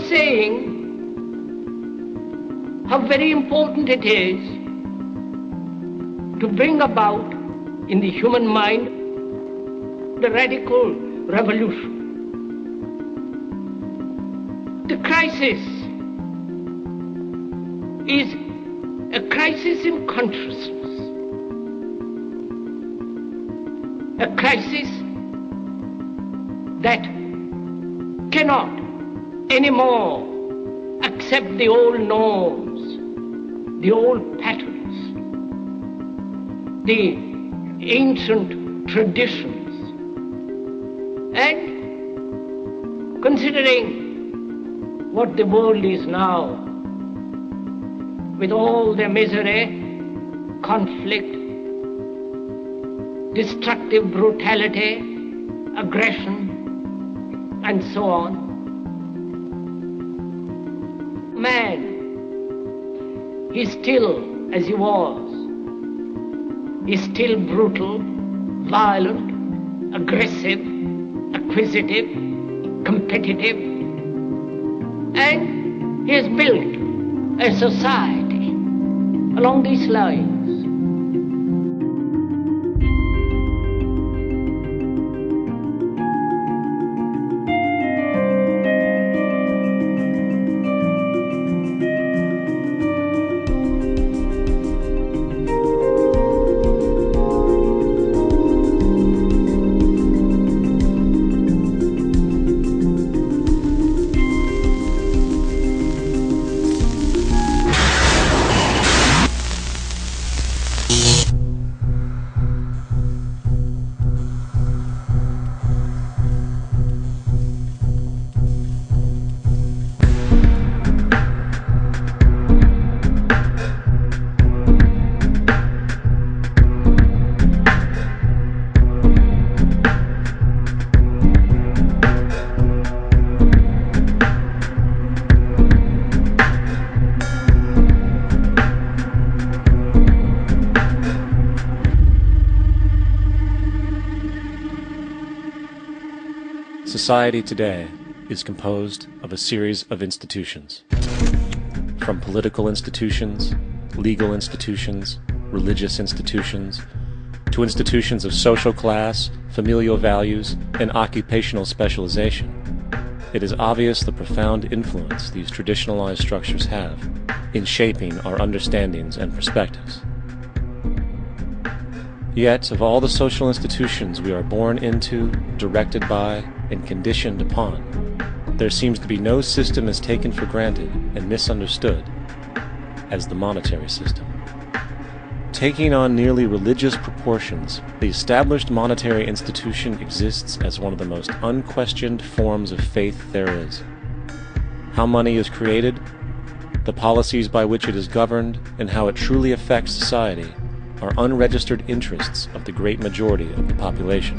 saying how very important it is to bring about in the human mind the radical revolution. The crisis is a crisis in consciousness, a crisis that cannot anymore accept the old norms, the old patterns, the ancient traditions. And considering what the world is now, with all their misery, conflict, destructive brutality, aggression, and so on, man is still as he was, is still brutal, violent, aggressive, acquisitive, competitive, and he has built a society along these lines. Society today is composed of a series of institutions. From political institutions, legal institutions, religious institutions, to institutions of social class, familial values, and occupational specialization. It is obvious the profound influence these traditionalized structures have in shaping our understandings and perspectives. Yet, of all the social institutions we are born into, directed by, and conditioned upon, there seems to be no system as taken for granted and misunderstood as the monetary system. Taking on nearly religious proportions, the established monetary institution exists as one of the most unquestioned forms of faith there is. How money is created, the policies by which it is governed, and how it truly affects society are unregistered interests of the great majority of the population.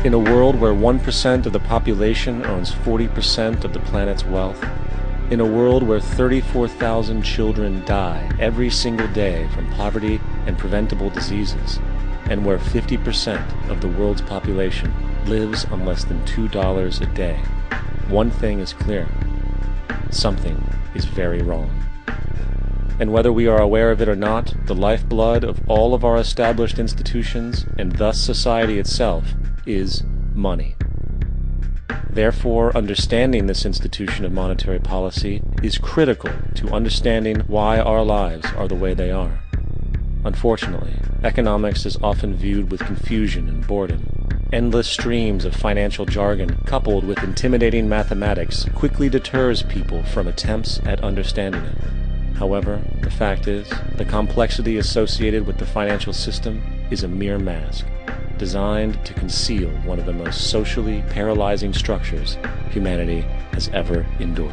In a world where 1% of the population owns 40% of the planet's wealth, in a world where 34,000 children die every single day from poverty and preventable diseases, and where 50% of the world's population lives on less than $2 a day, one thing is clear: something is very wrong. And whether we are aware of it or not, the lifeblood of all of our established institutions, and thus society itself, is money. Therefore, understanding this institution of monetary policy is critical to understanding why our lives are the way they are. Unfortunately, economics is often viewed with confusion and boredom. Endless streams of financial jargon, coupled with intimidating mathematics, quickly deters people from attempts at understanding it. However, the fact is, the complexity associated with the financial system is a mere mask, designed to conceal one of the most socially paralyzing structures humanity has ever endured.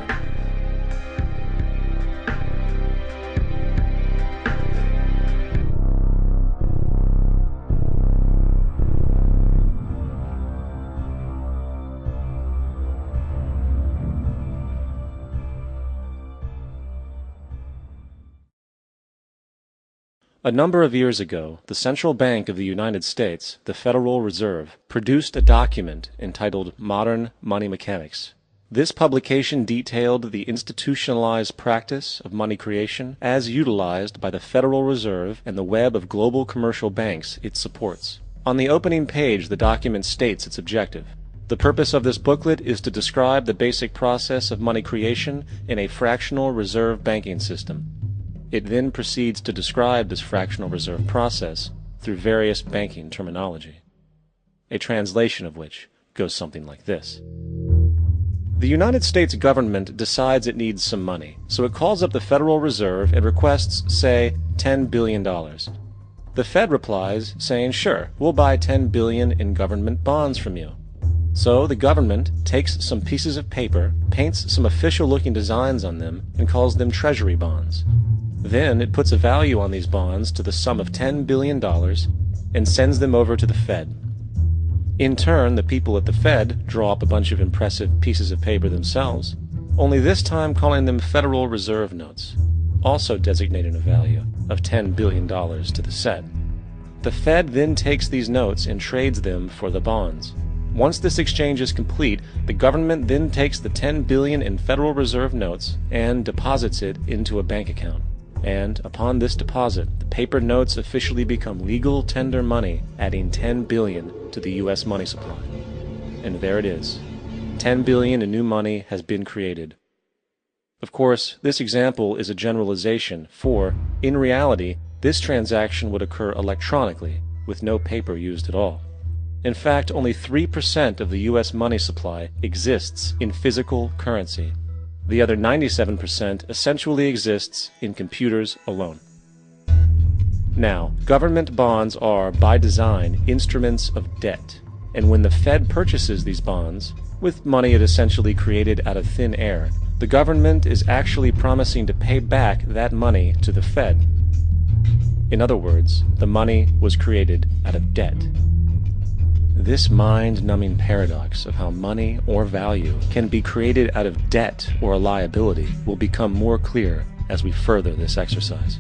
A number of years ago, the Central Bank of the United States, the Federal Reserve, produced a document entitled Modern Money Mechanics. This publication detailed the institutionalized practice of money creation as utilized by the Federal Reserve and the web of global commercial banks it supports. On the opening page, the document states its objective. The purpose of this booklet is to describe the basic process of money creation in a fractional reserve banking system. It then proceeds to describe this fractional reserve process through various banking terminology, a translation of which goes something like this. The United States government decides it needs some money, so it calls up the Federal Reserve and requests, say, $10 billion. The Fed replies, saying, sure, we'll buy $10 billion in government bonds from you. So the government takes some pieces of paper, paints some official-looking designs on them, and calls them treasury bonds. Then it puts a value on these bonds to the sum of $10 billion and sends them over to the Fed. In turn, the people at the Fed draw up a bunch of impressive pieces of paper themselves, only this time calling them Federal Reserve notes, also designating a value of $10 billion to the Fed. The Fed then takes these notes and trades them for the bonds. Once this exchange is complete, the government then takes the $10 billion in Federal Reserve notes and deposits it into a bank account. And upon this deposit, the paper notes officially become legal tender money, adding $10 billion to the U.S. money supply. And there it is. $10 billion in new money has been created. Of course, this example is a generalization, for, in reality, this transaction would occur electronically, with no paper used at all. In fact, only 3% of the U.S. money supply exists in physical currency. The other 97% essentially exists in computers alone. Now, government bonds are, by design, instruments of debt, and when the Fed purchases these bonds, with money it essentially created out of thin air, the government is actually promising to pay back that money to the Fed. In other words, the money was created out of debt. This mind-numbing paradox of how money or value can be created out of debt or a liability will become more clear as we further this exercise.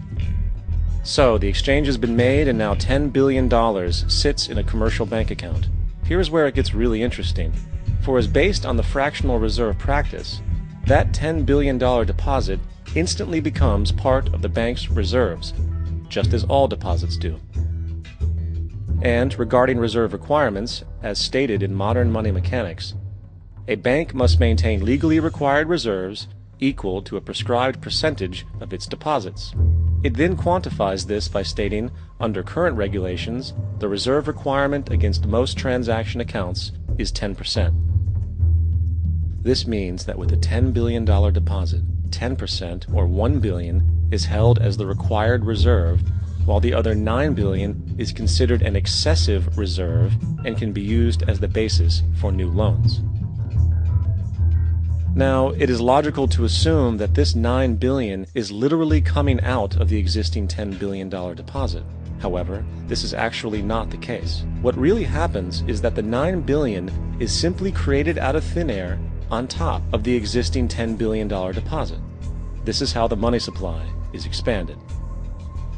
So, the exchange has been made and now $10 billion sits in a commercial bank account. Here's where it gets really interesting. For as based on the fractional reserve practice, that $10 billion deposit instantly becomes part of the bank's reserves, just as all deposits do. And regarding reserve requirements, as stated in Modern Money Mechanics, a bank must maintain legally required reserves equal to a prescribed percentage of its deposits. It then quantifies this by stating, under current regulations, the reserve requirement against most transaction accounts is 10%. This means that with a $10 billion deposit, 10%, or $1 billion, is held as the required reserve, while the other $9 billion is considered an excessive reserve and can be used as the basis for new loans. Now, it is logical to assume that this $9 billion is literally coming out of the existing $10 billion deposit. However, this is actually not the case. What really happens is that the $9 billion is simply created out of thin air on top of the existing $10 billion deposit. This is how the money supply is expanded.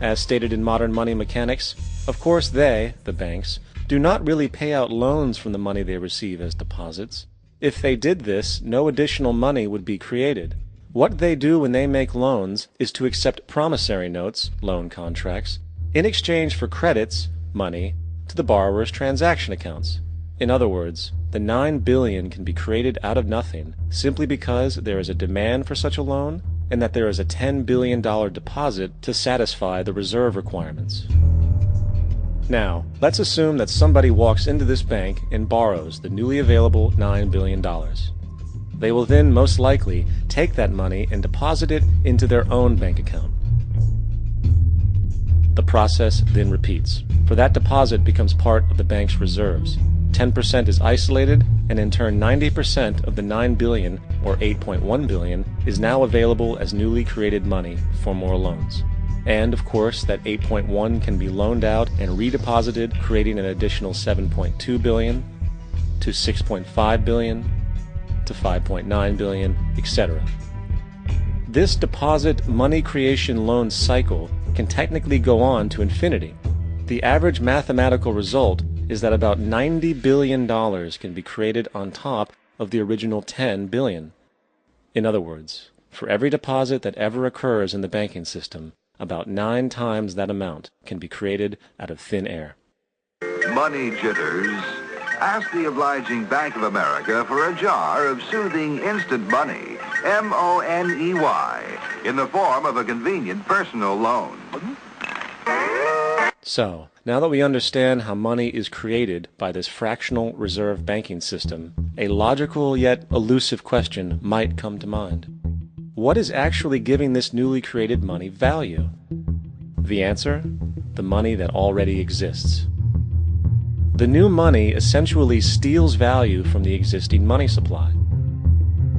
As stated in Modern Money Mechanics, of course they, the banks, do not really pay out loans from the money they receive as deposits. If they did this, no additional money would be created. What they do when they make loans is to accept promissory notes, loan contracts, in exchange for credits, money, to the borrower's transaction accounts. In other words, the $9 billion can be created out of nothing simply because there is a demand for such a loan and that there is a $10 billion deposit to satisfy the reserve requirements. Now, let's assume that somebody walks into this bank and borrows the newly available $9 billion. They will then most likely take that money and deposit it into their own bank account. The process then repeats, for that deposit becomes part of the bank's reserves. 10% is isolated, and in turn 90% of the $9 billion, or $8.1 billion, is now available as newly created money for more loans. And, of course, that 8.1 can be loaned out and redeposited, creating an additional 7.2 billion, to 6.5 billion, to 5.9 billion, etc. This deposit money creation loan cycle can technically go on to infinity. The average mathematical result is that about $90 billion can be created on top of the original $10 billion. In other words, for every deposit that ever occurs in the banking system, about 9 times that amount can be created out of thin air. Money jitters? Ask the obliging Bank of America for a jar of soothing instant money, M-O-N-E-Y, in the form of a convenient personal loan. So, now that we understand how money is created by this fractional reserve banking system, a logical yet elusive question might come to mind. What is actually giving this newly created money value? The answer? The money that already exists. The new money essentially steals value from the existing money supply.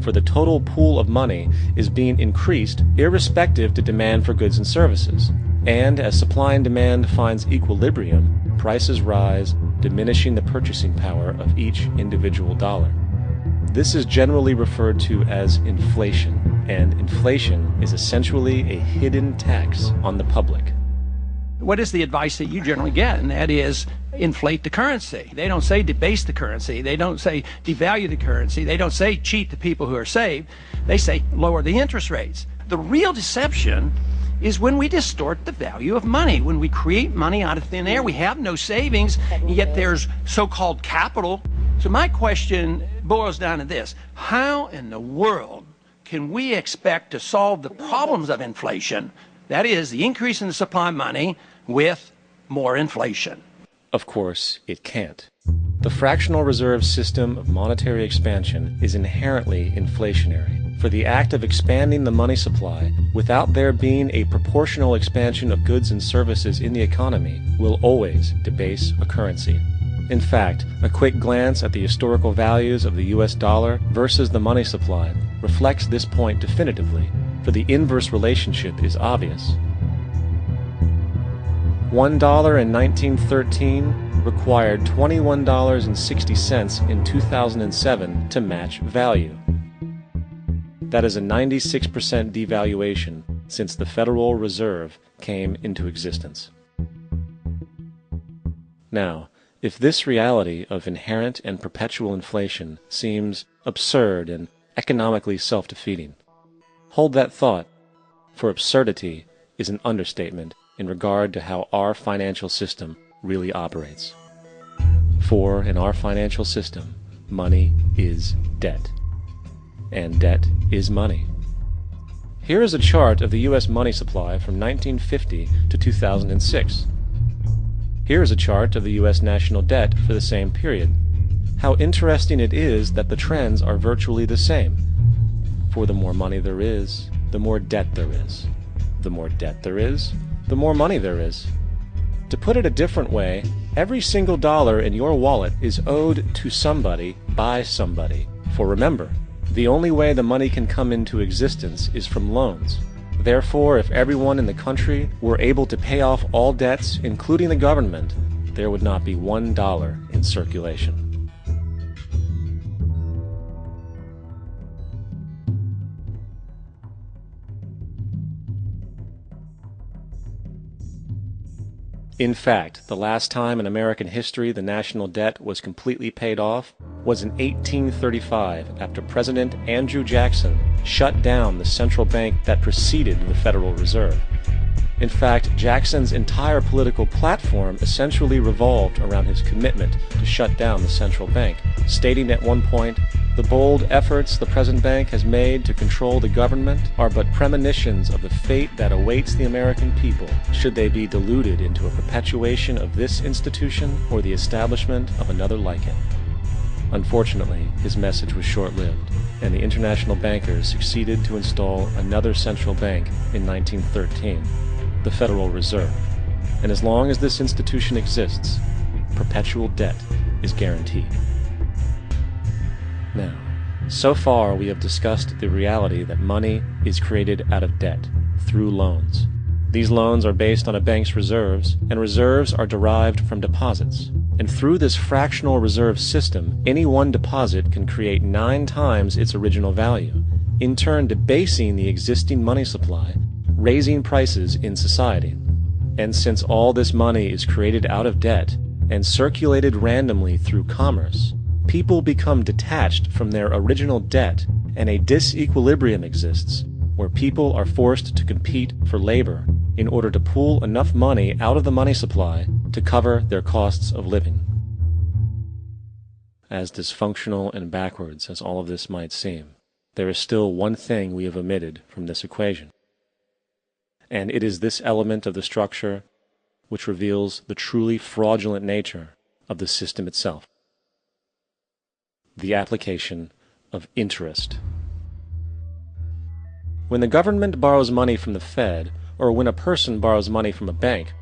For the total pool of money is being increased irrespective to demand for goods and services. And as supply and demand finds equilibrium, prices rise, diminishing the purchasing power of each individual dollar. This is generally referred to as inflation, and inflation is essentially a hidden tax on the public. What is the advice that you generally get? And that is inflate the currency. They don't say debase the currency. They don't say devalue the currency. They don't say cheat the people who are saved. They say lower the interest rates. The real deception is when we distort the value of money. When we create money out of thin air, we have no savings, and yet there's so-called capital. So my question boils down to this: how in the world can we expect to solve the problems of inflation, that is, the increase in the supply of money, with more inflation? Of course, it can't. The fractional reserve system of monetary expansion is inherently inflationary. For the act of expanding the money supply, without there being a proportional expansion of goods and services in the economy, will always debase a currency. In fact, a quick glance at the historical values of the US dollar versus the money supply reflects this point definitively, for the inverse relationship is obvious. $1 in 1913 required $21.60 in 2007 to match value. That is a 96% devaluation since the Federal Reserve came into existence. Now, if this reality of inherent and perpetual inflation seems absurd and economically self-defeating, hold that thought, for absurdity is an understatement in regard to how our financial system really operates. For in our financial system, money is debt. And debt is money. Here is a chart of the U.S. money supply from 1950 to 2006. Here is a chart of the U.S. national debt for the same period. How interesting it is that the trends are virtually the same. For the more money there is, the more debt there is. The more debt there is, the more money there is. To put it a different way, every single dollar in your wallet is owed to somebody by somebody. For remember, the only way the money can come into existence is from loans. Therefore, if everyone in the country were able to pay off all debts, including the government, there would not be $1 in circulation. In fact, the last time in American history the national debt was completely paid off was in 1835 after President Andrew Jackson shut down the central bank that preceded the Federal Reserve. In fact, Jackson's entire political platform essentially revolved around his commitment to shut down the central bank, stating at one point, "The bold efforts the present bank has made to control the government are but premonitions of the fate that awaits the American people should they be deluded into a perpetuation of this institution or the establishment of another like it." Unfortunately, his message was short-lived, and the international bankers succeeded to install another central bank in 1913, the Federal Reserve. And as long as this institution exists, perpetual debt is guaranteed. Now, so far we have discussed the reality that money is created out of debt, through loans. These loans are based on a bank's reserves, and reserves are derived from deposits. And through this fractional reserve system, any one deposit can create 9 times its original value, in turn debasing the existing money supply, raising prices in society. And since all this money is created out of debt and circulated randomly through commerce, people become detached from their original debt, and a disequilibrium exists where people are forced to compete for labor in order to pool enough money out of the money supply to cover their costs of living. As dysfunctional and backwards as all of this might seem, there is still one thing we have omitted from this equation. And it is this element of the structure which reveals the truly fraudulent nature of the system itself: the application of interest. When the government borrows money from the Fed, or when a person borrows money from a bank,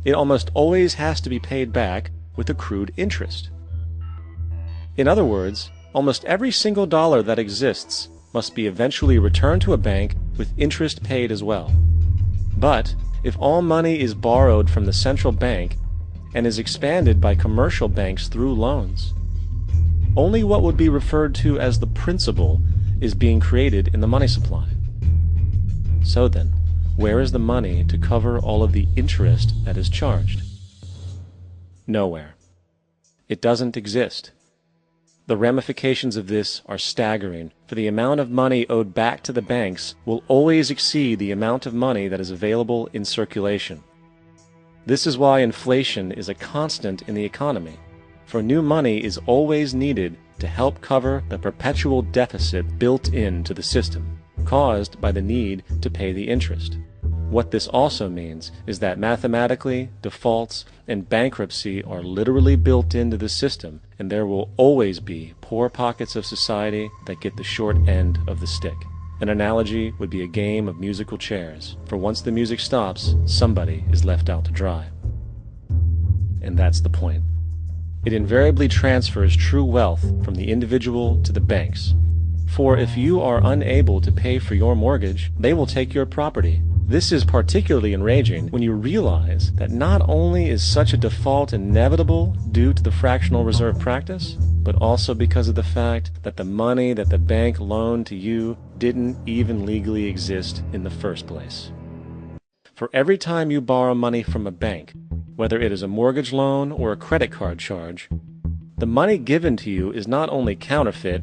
it almost always has to be paid back with accrued interest. In other words, almost every single dollar that exists must be eventually returned to a bank with interest paid as well. But if all money is borrowed from the central bank and is expanded by commercial banks through loans, only what would be referred to as the principal is being created in the money supply. So then, where is the money to cover all of the interest that is charged? Nowhere. It doesn't exist. The ramifications of this are staggering, for the amount of money owed back to the banks will always exceed the amount of money that is available in circulation. This is why inflation is a constant in the economy, for new money is always needed to help cover the perpetual deficit built into the system, caused by the need to pay the interest. What this also means is that mathematically, defaults and bankruptcy are literally built into the system, and there will always be poor pockets of society that get the short end of the stick. An analogy would be a game of musical chairs, for once the music stops, somebody is left out to dry. And that's the point. It invariably transfers true wealth from the individual to the banks. For if you are unable to pay for your mortgage, they will take your property. This is particularly enraging when you realize that not only is such a default inevitable due to the fractional reserve practice, but also because of the fact that the money that the bank loaned to you didn't even legally exist in the first place. For every time you borrow money from a bank, whether it is a mortgage loan or a credit card charge, the money given to you is not only counterfeit,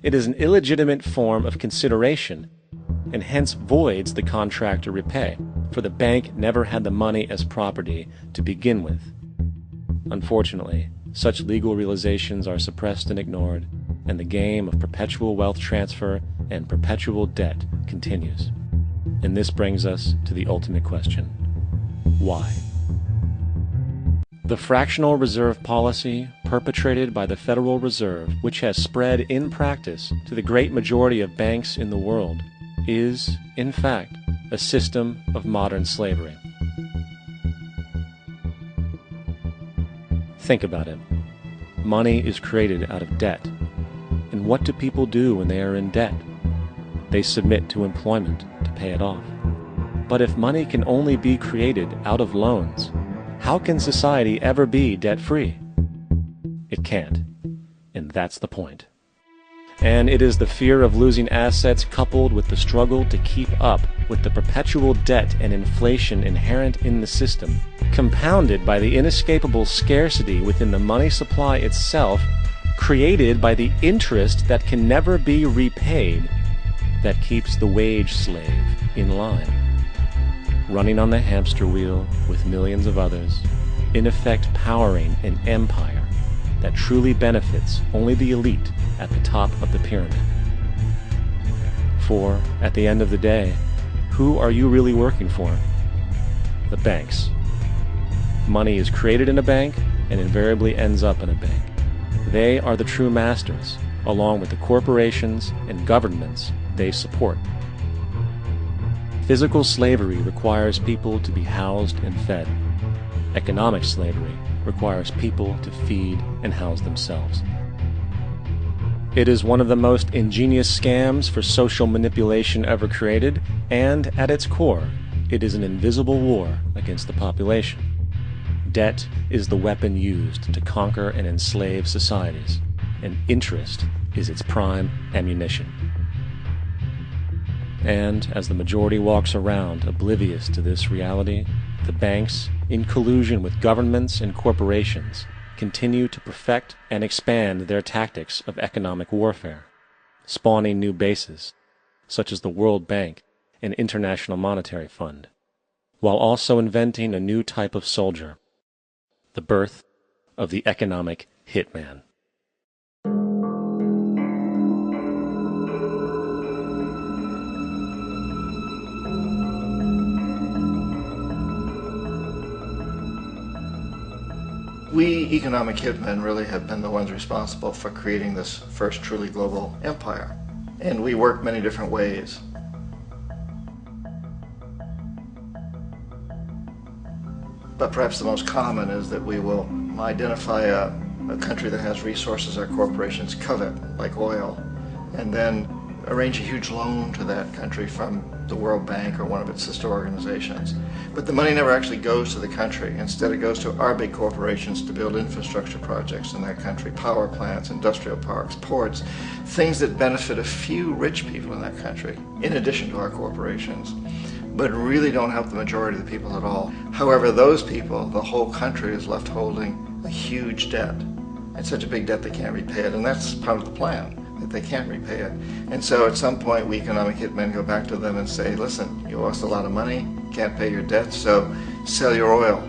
it is an illegitimate form of consideration, and hence voids the contract to repay, for the bank never had the money as property to begin with. Unfortunately, such legal realizations are suppressed and ignored, and the game of perpetual wealth transfer and perpetual debt continues. And this brings us to the ultimate question: why? The fractional reserve policy perpetrated by the Federal Reserve, which has spread in practice to the great majority of banks in the world, is, in fact, a system of modern slavery. Think about it. Money is created out of debt. And what do people do when they are in debt? They submit to employment to pay it off. But if money can only be created out of loans, how can society ever be debt-free? It can't. And that's the point. And it is the fear of losing assets coupled with the struggle to keep up with the perpetual debt and inflation inherent in the system, compounded by the inescapable scarcity within the money supply itself, created by the interest that can never be repaid, that keeps the wage slave in line, running on the hamster wheel with millions of others, in effect powering an empire that truly benefits only the elite at the top of the pyramid. For, at the end of the day, who are you really working for? The banks. Money is created in a bank and invariably ends up in a bank. They are the true masters, along with the corporations and governments they support. Physical slavery requires people to be housed and fed. Economic slavery requires people to feed and house themselves. It is one of the most ingenious scams for social manipulation ever created, and at its core, it is an invisible war against the population. Debt is the weapon used to conquer and enslave societies, and interest is its prime ammunition. And as the majority walks around oblivious to this reality, the banks, in collusion with governments and corporations, continue to perfect and expand their tactics of economic warfare, spawning new bases, such as the World Bank and International Monetary Fund, while also inventing a new type of soldier, the birth of the economic hitman. We economic hitmen really have been the ones responsible for creating this first truly global empire. And we work many different ways. But perhaps the most common is that we will identify a country that has resources our corporations covet, like oil, and then arrange a huge loan to that country from the World Bank or one of its sister organizations. But the money never actually goes to the country. Instead, it goes to our big corporations to build infrastructure projects in that country, power plants, industrial parks, ports, things that benefit a few rich people in that country, in addition to our corporations, but really don't help the majority of the people at all. However, those people, the whole country is left holding a huge debt. It's such a big debt they can't repay it, and that's part of the plan, that they can't repay it. And so at some point, we economic hitmen go back to them and say, listen, you owe us a lot of money, can't pay your debt, so sell your oil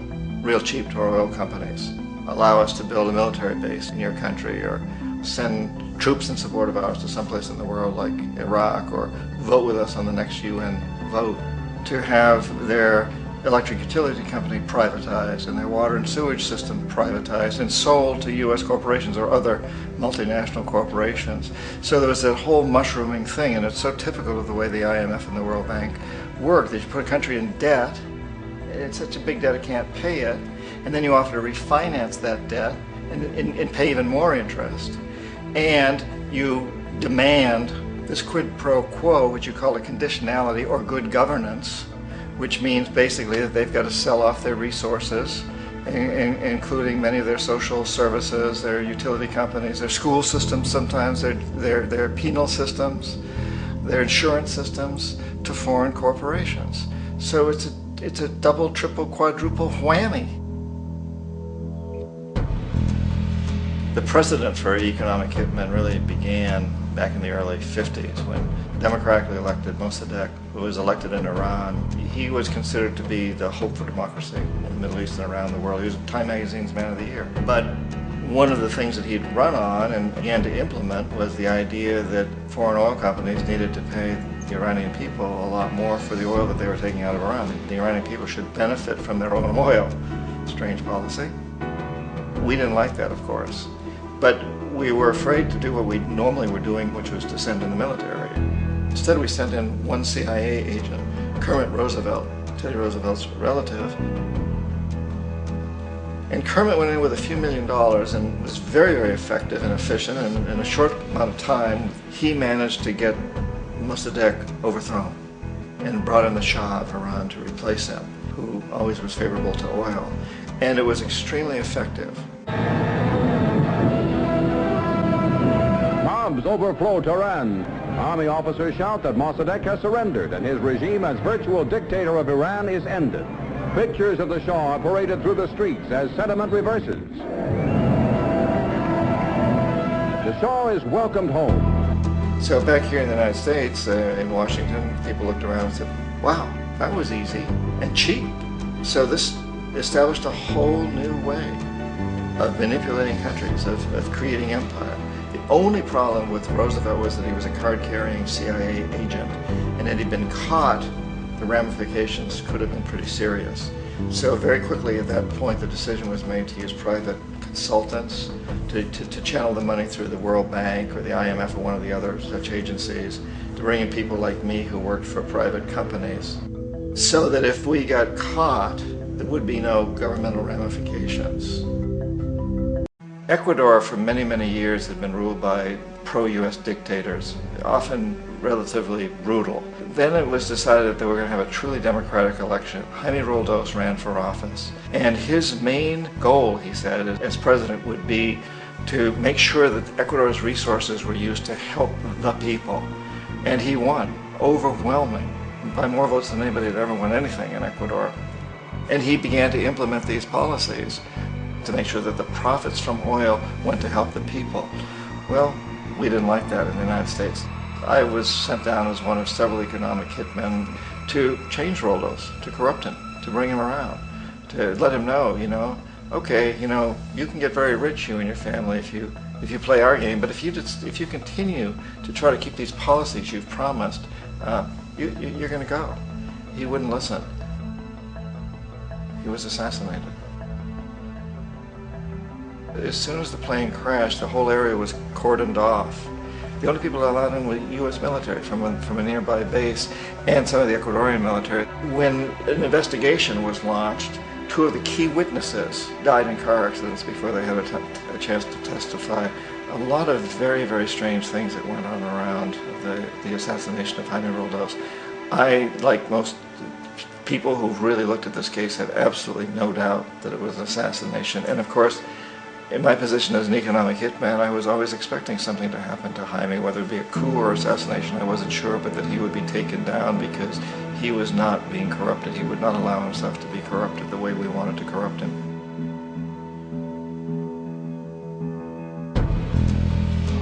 real cheap to our oil companies. Allow us to build a military base in your country, or send troops in support of ours to someplace in the world like Iraq, or vote with us on the next UN vote. To have their electric utility company privatized and their water and sewage system privatized and sold to U.S. corporations or other multinational corporations. So there was that whole mushrooming thing, and it's so typical of the way the IMF and the World Bank work, that you put a country in debt, it's such a big debt it can't pay it, and then you offer to refinance that debt and pay even more interest. And you demand this quid pro quo, which you call a conditionality or good governance, which means basically that they've got to sell off their resources, including many of their social services, their utility companies, their school systems sometimes, their penal systems, their insurance systems, to foreign corporations. So it's a double, triple, quadruple whammy. The precedent for economic hitmen really began back in the early 50s when democratically elected Mossadegh, who was elected in Iran, he was considered to be the hope for democracy in the Middle East and around the world. He was Time Magazine's Man of the Year. But one of the things that he'd run on and began to implement was the idea that foreign oil companies needed to pay the Iranian people a lot more for the oil that they were taking out of Iran. The Iranian people should benefit from their own oil. Strange policy. We didn't like that, of course. But we were afraid to do what we normally were doing, which was to send in the military. Instead, we sent in one CIA agent, Kermit Roosevelt, Teddy Roosevelt's relative. And Kermit went in with a few $1 million and was very, very effective and efficient. And in a short amount of time, he managed to get Mossadegh overthrown and brought in the Shah of Iran to replace him, who always was favorable to oil. And it was extremely effective. Bombs overflow Tehran. Army officers shout that Mossadegh has surrendered and his regime as virtual dictator of Iran is ended. Pictures of the Shah are paraded through the streets as sentiment reverses. The Shah is welcomed home. So back here in the United States, in Washington, people looked around and said, wow, that was easy and cheap. So this established a whole new way of manipulating countries, of creating empire. The only problem with Roosevelt was that he was a card-carrying CIA agent, and had he been caught, the ramifications could have been pretty serious. So very quickly at that point, the decision was made to use private consultants to channel the money through the World Bank or the IMF or one of the other such agencies, to bring in people like me who worked for private companies, so that if we got caught, there would be no governmental ramifications. Ecuador for many, many years had been ruled by pro-US dictators, often relatively brutal. Then it was decided that they were going to have a truly democratic election. Jaime Roldos ran for office, and his main goal, he said, as president would be to make sure that Ecuador's resources were used to help the people. And he won overwhelming, by more votes than anybody had ever won anything in Ecuador. And he began to implement these policies to make sure that the profits from oil went to help the people. Well, we didn't like that in the United States. I was sent down as one of several economic hitmen to change Roldos, to corrupt him, to bring him around, to let him know, okay, you can get very rich, you and your family, if you play our game, but if you continue to try to keep these policies you've promised, you're going to go. He wouldn't listen. He was assassinated. As soon as the plane crashed, the whole area was cordoned off. The only people allowed in were U.S. military from a nearby base and some of the Ecuadorian military. When an investigation was launched, 2 of the key witnesses died in car accidents before they had a chance to testify. A lot of very, very strange things that went on around the assassination of Jaime Roldos. I, like most people who've really looked at this case, had absolutely no doubt that it was an assassination. And of course, in my position as an economic hitman, I was always expecting something to happen to Jaime, whether it be a coup or assassination, I wasn't sure, but that he would be taken down because he was not being corrupted. He would not allow himself to be corrupted the way we wanted to corrupt him.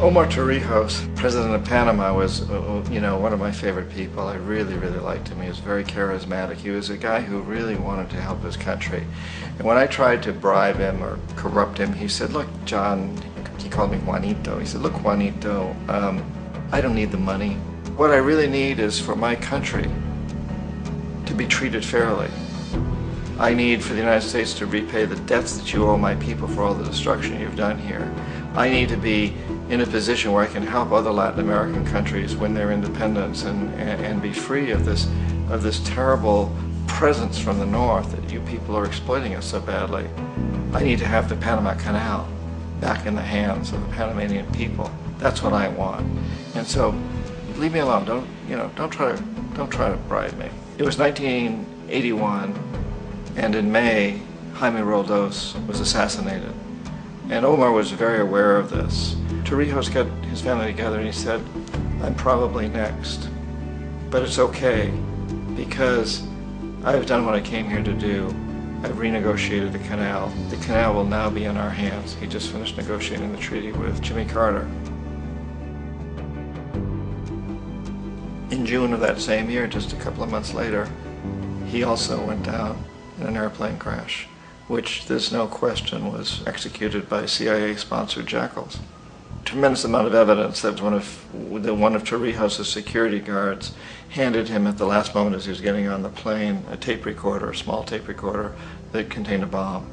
Omar Torrijos, president of Panama, was, one of my favorite people. I really, really liked him. He was very charismatic. He was a guy who really wanted to help his country. And when I tried to bribe him or corrupt him, he said, look, John, he called me Juanito. He said, look, Juanito, I don't need the money. What I really need is for my country to be treated fairly. I need for the United States to repay the debts that you owe my people for all the destruction you've done here. I need to be in a position where I can help other Latin American countries win their independence and be free of this terrible presence from the north that you people are exploiting us so badly. I need to have the Panama Canal back in the hands of the Panamanian people. That's what I want. And so, leave me alone. Don't try to bribe me. It was 1981, and in May, Jaime Roldos was assassinated. And Omar was very aware of this. Torrijos got his family together and he said, I'm probably next, but it's okay because I've done what I came here to do. I've renegotiated the canal. The canal will now be in our hands. He just finished negotiating the treaty with Jimmy Carter. In June of that same year, just a couple of months later, he also went down in an airplane crash, which there's no question was executed by CIA-sponsored jackals. Tremendous amount of evidence that one of Torrijos' security guards handed him at the last moment as he was getting on the plane a tape recorder, a small tape recorder that contained a bomb.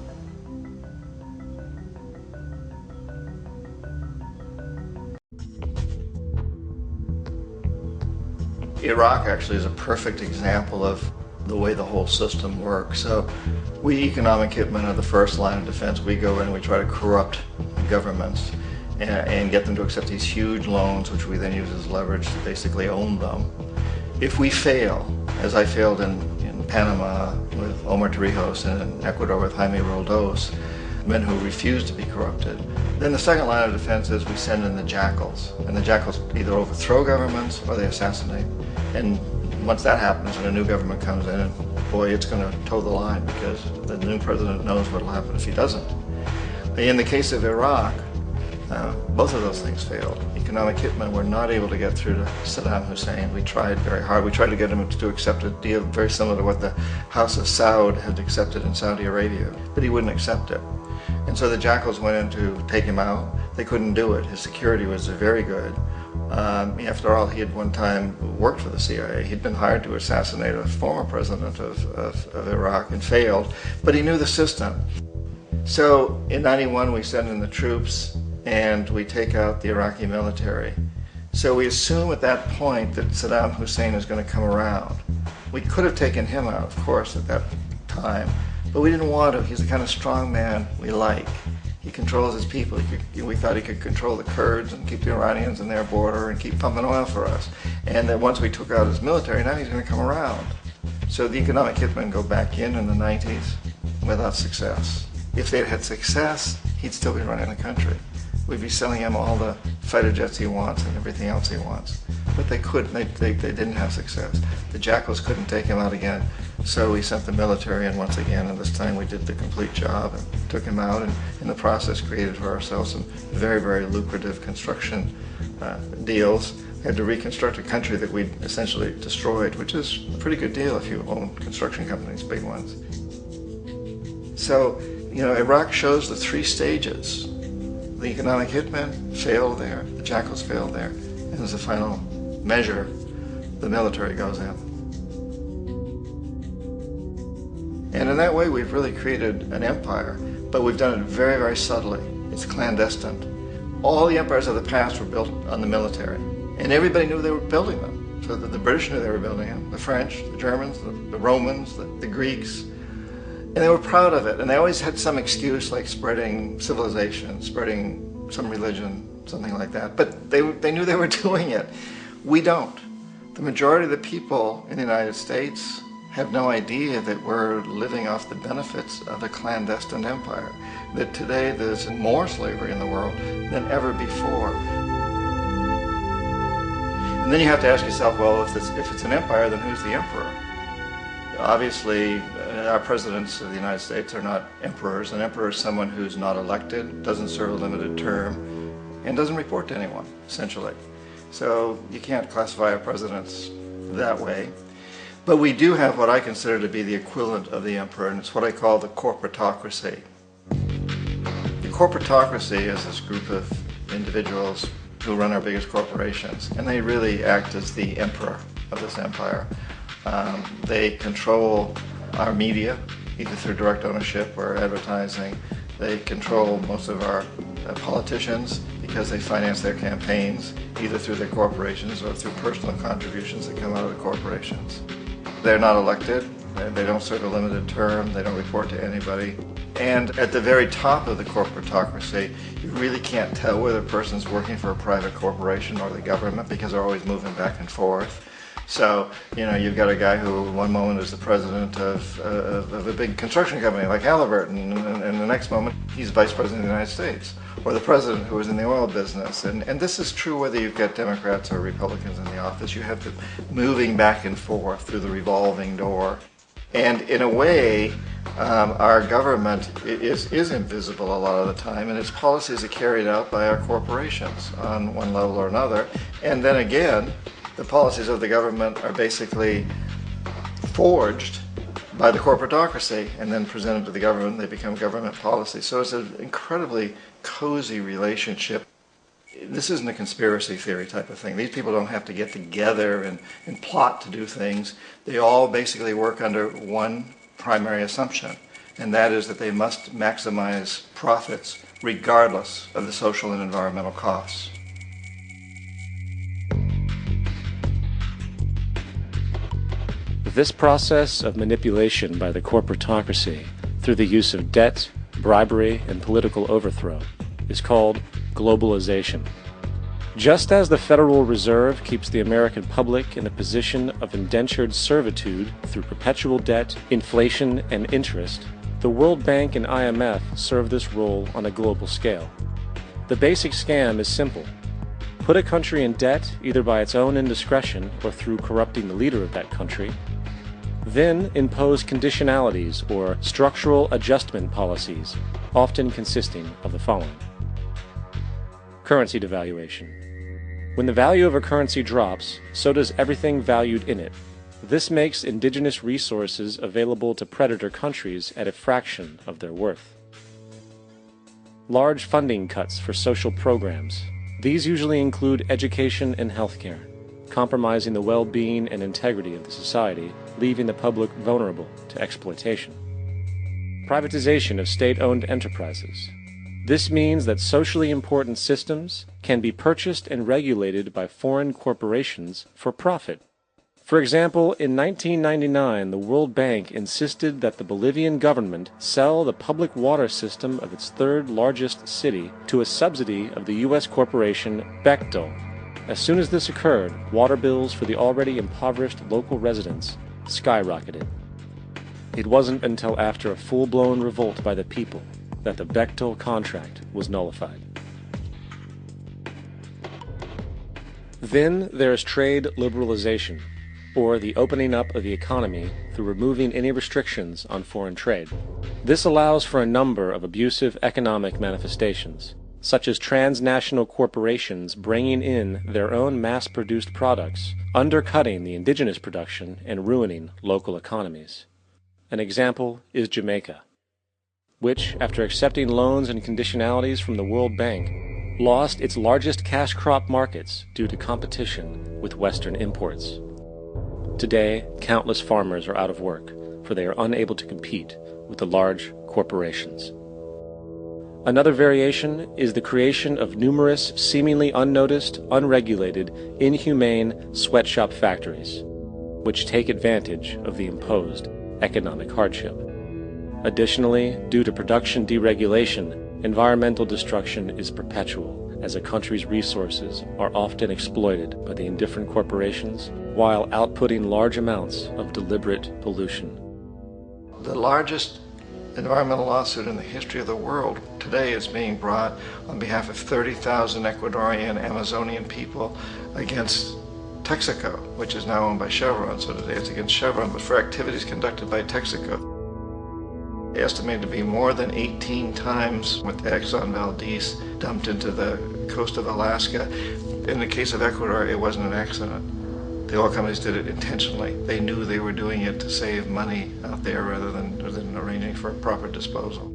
Iraq actually is a perfect example of the way the whole system works. So we economic hitmen are the first line of defense. We go in and we try to corrupt governments and get them to accept these huge loans, which we then use as leverage to basically own them. If we fail, as I failed in Panama with Omar Torrijos and in Ecuador with Jaime Roldos, men who refuse to be corrupted, then the second line of defense is we send in the jackals. And the jackals either overthrow governments or they assassinate. And once that happens and a new government comes in, boy, it's going to toe the line because the new president knows what will happen if he doesn't. In the case of Iraq, both of those things failed. Economic hitmen were not able to get through to Saddam Hussein. We tried very hard. We tried to get him to accept a deal very similar to what the House of Saud had accepted in Saudi Arabia, but he wouldn't accept it. And so the jackals went in to take him out. They couldn't do it. His security was very good. After all, he had one time worked for the CIA. He'd been hired to assassinate a former president of Iraq and failed, but he knew the system. So in '91, we send in the troops and we take out the Iraqi military. So we assume at that point that Saddam Hussein is going to come around. We could have taken him out, of course, at that time, but we didn't want to. He's the kind of strong man we like. He controls his people. We thought he could control the Kurds and keep the Iranians in their border and keep pumping oil for us. And that once we took out his military, now he's going to come around. So the economic hitmen go back in the 90s without success. If they'd had success, he'd still be running the country. We'd be selling him all the fighter jets he wants and everything else he wants. But they couldn't. They didn't have success. The Jackals couldn't take him out again, so we sent the military in once again, and this time we did the complete job and took him out, and in the process created for ourselves some very, very lucrative construction deals. We had to reconstruct a country that we'd essentially destroyed, which is a pretty good deal if you own construction companies, big ones. So, Iraq shows the three stages. The economic hitmen failed there, the Jackals failed there, and as a final measure, the military goes in. And in that way, we've really created an empire, but we've done it very, very subtly. It's clandestine. All the empires of the past were built on the military, and everybody knew they were building them. So the British knew they were building them, the French, the Germans, the Romans, the Greeks, and they were proud of it. And they always had some excuse, like spreading civilization, spreading some religion, something like that. But they knew they were doing it. We don't. The majority of the people in the United States have no idea that we're living off the benefits of a clandestine empire, that today there's more slavery in the world than ever before. And then you have to ask yourself, well, if it's an empire, then who's the emperor? Obviously, our presidents of the United States are not emperors. An emperor is someone who's not elected, doesn't serve a limited term, and doesn't report to anyone, essentially. So you can't classify our presidents that way. But we do have what I consider to be the equivalent of the emperor, and it's what I call the corporatocracy. The corporatocracy is this group of individuals who run our biggest corporations, and they really act as the emperor of this empire. They control our media, either through direct ownership or advertising. They control most of our politicians because they finance their campaigns, either through their corporations or through personal contributions that come out of the corporations. They're not elected, they don't serve a limited term, they don't report to anybody. And at the very top of the corporatocracy, you really can't tell whether a person's working for a private corporation or the government because they're always moving back and forth. So, you've got a guy who one moment is the president of a big construction company like Halliburton, and the next moment he's vice president of the United States, or the president who is in the oil business. And this is true whether you've got Democrats or Republicans in the office. You have to moving back and forth through the revolving door. And in a way, our government is invisible a lot of the time, and its policies are carried out by our corporations on one level or another. And then again, the policies of the government are basically forged by the corporatocracy and then presented to the government. They become government policy. So it's an incredibly cozy relationship. This isn't a conspiracy theory type of thing. These people don't have to get together and plot to do things. They all basically work under one primary assumption, and that is that they must maximize profits regardless of the social and environmental costs. This process of manipulation by the corporatocracy through the use of debt, bribery, and political overthrow is called globalization. Just as the Federal Reserve keeps the American public in a position of indentured servitude through perpetual debt, inflation, and interest, the World Bank and IMF serve this role on a global scale. The basic scam is simple. Put a country in debt either by its own indiscretion or through corrupting the leader of that country, then impose conditionalities or structural adjustment policies, often consisting of the following. Currency devaluation. When the value of a currency drops, so does everything valued in it. This makes indigenous resources available to predator countries at a fraction of their worth. Large funding cuts for social programs. These usually include education and healthcare, compromising the well-being and integrity of the society, leaving the public vulnerable to exploitation. Privatization of state-owned enterprises. This means that socially important systems can be purchased and regulated by foreign corporations for profit. For example, in 1999, the World Bank insisted that the Bolivian government sell the public water system of its third largest city to a subsidy of the U.S. corporation Bechtel. As soon as this occurred, water bills for the already impoverished local residents skyrocketed. It wasn't until after a full-blown revolt by the people that the Bechtel contract was nullified. Then there is trade liberalization, or the opening up of the economy through removing any restrictions on foreign trade. This allows for a number of abusive economic manifestations, such as transnational corporations bringing in their own mass-produced products, undercutting the indigenous production and ruining local economies. An example is Jamaica, which, after accepting loans and conditionalities from the World Bank, lost its largest cash crop markets due to competition with Western imports. Today, countless farmers are out of work, for they are unable to compete with the large corporations. Another variation is the creation of numerous seemingly unnoticed, unregulated, inhumane sweatshop factories, which take advantage of the imposed economic hardship. Additionally, due to production deregulation, environmental destruction is perpetual, as a country's resources are often exploited by the indifferent corporations while outputting large amounts of deliberate pollution. The largest environmental lawsuit in the history of the world today is being brought on behalf of 30,000 Ecuadorian Amazonian people against Texaco, which is now owned by Chevron. So today it's against Chevron, but for activities conducted by Texaco. Estimated to be more than 18 times what Exxon Valdez dumped into the coast of Alaska. In the case of Ecuador, it wasn't an accident. The oil companies did it intentionally. They knew they were doing it to save money out there rather than arranging for proper disposal.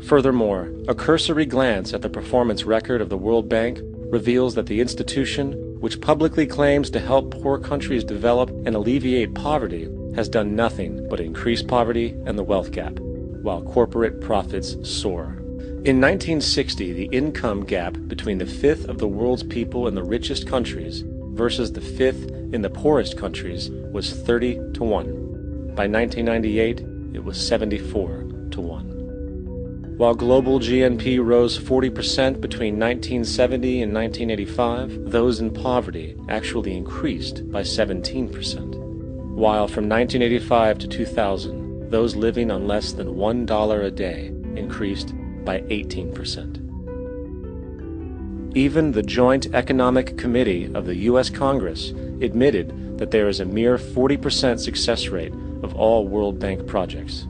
Furthermore, a cursory glance at the performance record of the World Bank reveals that the institution, which publicly claims to help poor countries develop and alleviate poverty, has done nothing but increase poverty and the wealth gap, while corporate profits soar. In 1960, the income gap between the fifth of the world's people in the richest countries versus the fifth in the poorest countries was 30 to 1. By 1998, it was 74 to 1. While global GNP rose 40% between 1970 and 1985, those in poverty actually increased by 17%. While from 1985 to 2000, those living on less than $1 a day increased by 18%. Even the Joint Economic Committee of the U.S. Congress admitted that there is a mere 40% success rate of all World Bank projects.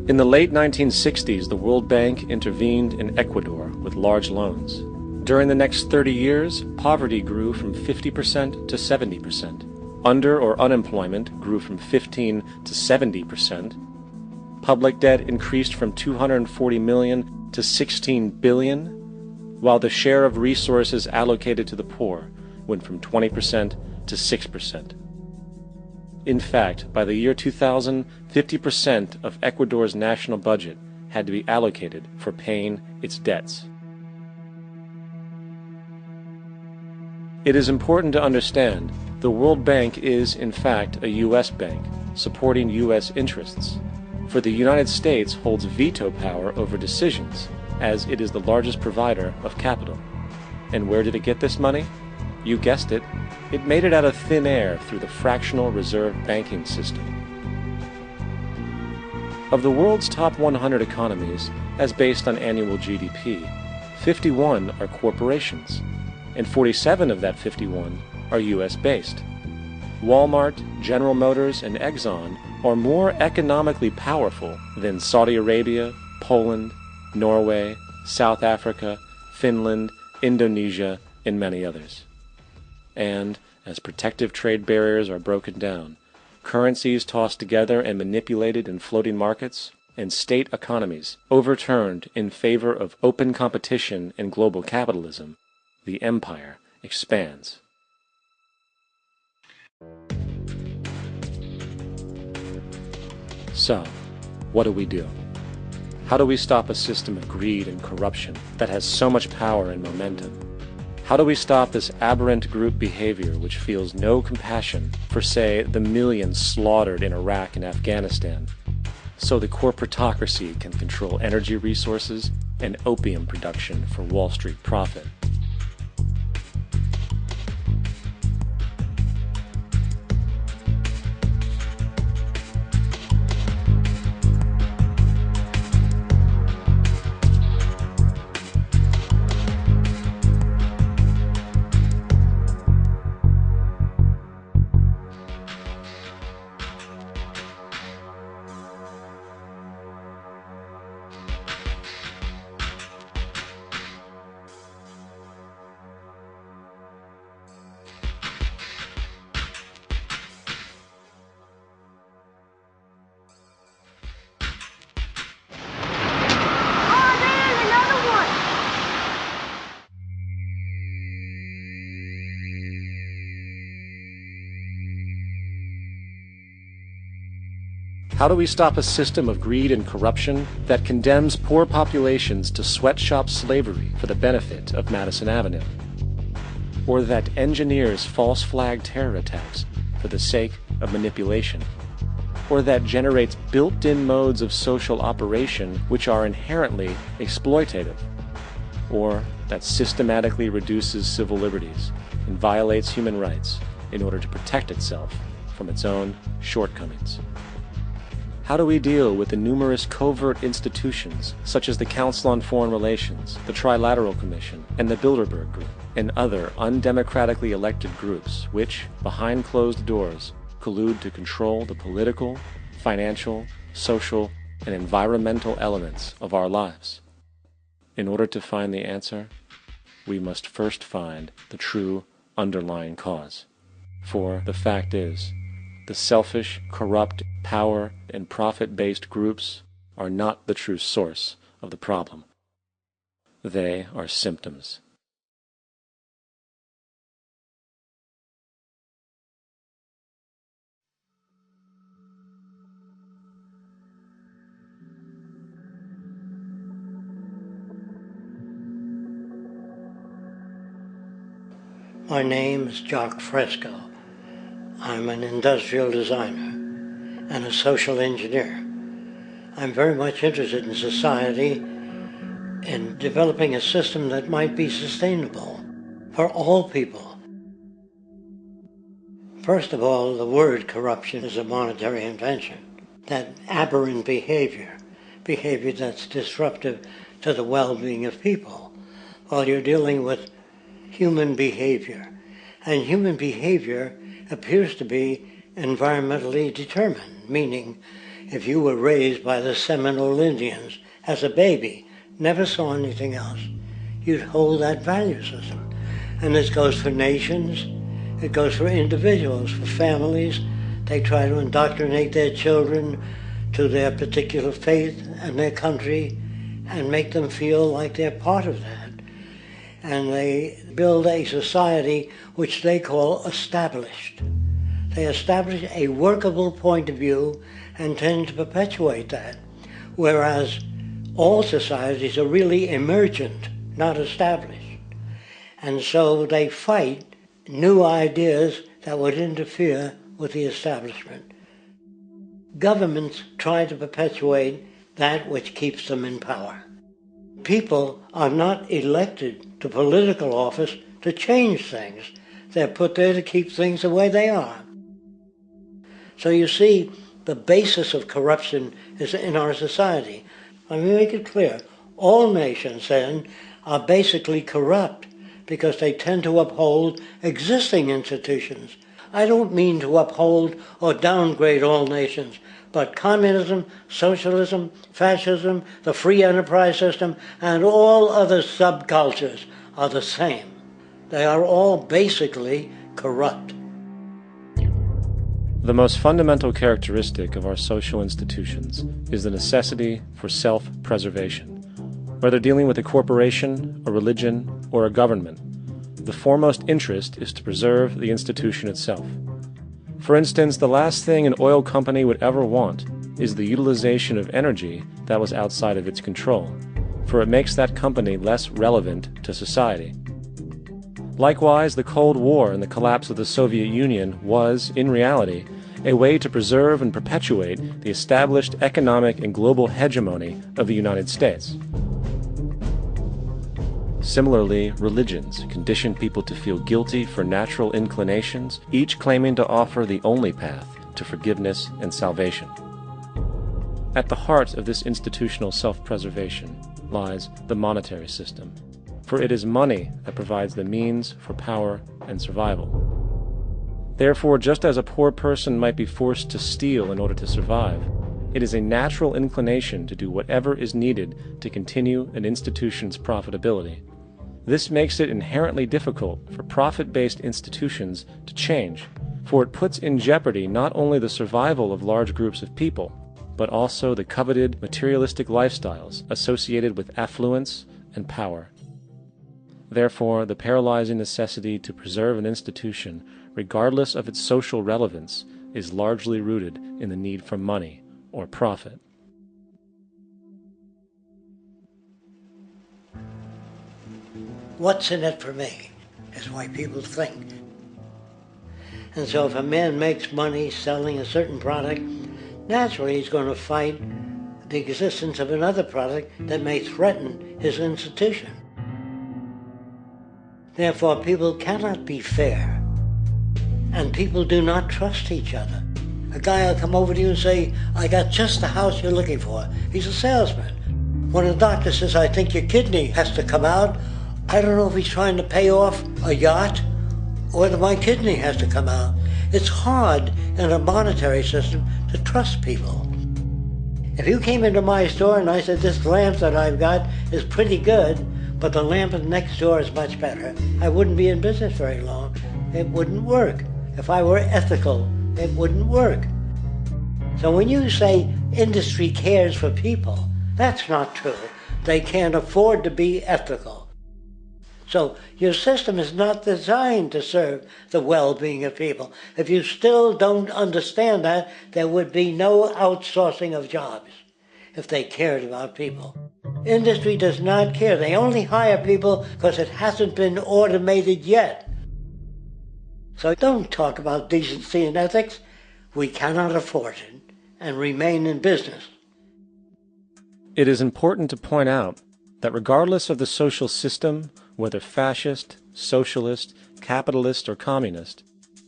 In the late 1960s, the World Bank intervened in Ecuador with large loans. During the next 30 years, poverty grew from 50% to 70%. Under or unemployment grew from 15 to 70%. Public debt increased from 240 million to 16 billion, while the share of resources allocated to the poor went from 20% to 6%. In fact, by the year 2000, 50% of Ecuador's national budget had to be allocated for paying its debts. It is important to understand the World Bank is, in fact, a U.S. bank, supporting U.S. interests. For the United States holds veto power over decisions, as it is the largest provider of capital. And where did it get this money? You guessed it. It made it out of thin air through the fractional reserve banking system. Of the world's top 100 economies, as based on annual GDP, 51 are corporations, and 47 of that 51 are U.S.-based. Walmart, General Motors, and Exxon are more economically powerful than Saudi Arabia, Poland, Norway, South Africa, Finland, Indonesia, and many others. And, as protective trade barriers are broken down, currencies tossed together and manipulated in floating markets, and state economies overturned in favor of open competition and global capitalism, the empire expands. So, what do? How do we stop a system of greed and corruption that has so much power and momentum? How do we stop this aberrant group behavior which feels no compassion for, say, the millions slaughtered in Iraq and Afghanistan, so the corporatocracy can control energy resources and opium production for Wall Street profit? How do we stop a system of greed and corruption that condemns poor populations to sweatshop slavery for the benefit of Madison Avenue? Or that engineers false flag terror attacks for the sake of manipulation? Or that generates built-in modes of social operation which are inherently exploitative? Or that systematically reduces civil liberties and violates human rights in order to protect itself from its own shortcomings? How do we deal with the numerous covert institutions such as the Council on Foreign Relations, the Trilateral Commission, and the Bilderberg Group, and other undemocratically elected groups which, behind closed doors, collude to control the political, financial, social, and environmental elements of our lives? In order to find the answer, we must first find the true underlying cause. For the fact is, the selfish, corrupt, power, and profit-based groups are not the true source of the problem. They are symptoms. My name is Jock Fresco. I'm an industrial designer and a social engineer. I'm very much interested in society and developing a system that might be sustainable for all people. First of all, the word corruption is a monetary invention. That aberrant behavior that's disruptive to the well-being of people, while you're dealing with human behavior. And human behavior appears to be environmentally determined, meaning if you were raised by the Seminole Indians as a baby, never saw anything else, you'd hold that value system. And this goes for nations, it goes for individuals, for families. They try to indoctrinate their children to their particular faith and their country and make them feel like they're part of that. And they build a society which they call established. They establish a workable point of view and tend to perpetuate that, whereas all societies are really emergent, not established. And so they fight new ideas that would interfere with the establishment. Governments try to perpetuate that which keeps them in power. People are not elected to political office to change things. They're put there to keep things the way they are. So you see, the basis of corruption is in our society. Let me make it clear. All nations, then, are basically corrupt because they tend to uphold existing institutions. I don't mean to uphold or downgrade all nations, but communism, socialism, fascism, the free enterprise system, and all other subcultures are the same. They are all basically corrupt. The most fundamental characteristic of our social institutions is the necessity for self-preservation. Whether dealing with a corporation, a religion, or a government, the foremost interest is to preserve the institution itself. For instance, the last thing an oil company would ever want is the utilization of energy that was outside of its control, for it makes that company less relevant to society. Likewise, the Cold War and the collapse of the Soviet Union was, in reality, a way to preserve and perpetuate the established economic and global hegemony of the United States. Similarly, religions condition people to feel guilty for natural inclinations, each claiming to offer the only path to forgiveness and salvation. At the heart of this institutional self-preservation lies the monetary system, for it is money that provides the means for power and survival. Therefore, just as a poor person might be forced to steal in order to survive, it is a natural inclination to do whatever is needed to continue an institution's profitability. This makes it inherently difficult for profit-based institutions to change, for it puts in jeopardy not only the survival of large groups of people, but also the coveted materialistic lifestyles associated with affluence and power. Therefore, the paralyzing necessity to preserve an institution, regardless of its social relevance, is largely rooted in the need for money, or profit. What's in it for me is why people think. And so if a man makes money selling a certain product, naturally he's going to fight the existence of another product that may threaten his institution. Therefore, people cannot be fair, and people do not trust each other. A guy will come over to you and say, I got just the house you're looking for. He's a salesman. When a doctor says, I think your kidney has to come out, I don't know if he's trying to pay off a yacht or whether my kidney has to come out. It's hard in a monetary system to trust people. If you came into my store and I said, this lamp that I've got is pretty good, but the lamp next door is much better, I wouldn't be in business very long. It wouldn't work. If I were ethical, it wouldn't work. So when you say industry cares for people, that's not true. They can't afford to be ethical. So your system is not designed to serve the well-being of people. If you still don't understand that, there would be no outsourcing of jobs if they cared about people. Industry does not care. They only hire people because it hasn't been automated yet. So don't talk about decency and ethics. We cannot afford it and remain in business. It is important to point out that regardless of the social system, whether fascist, socialist, capitalist, or communist,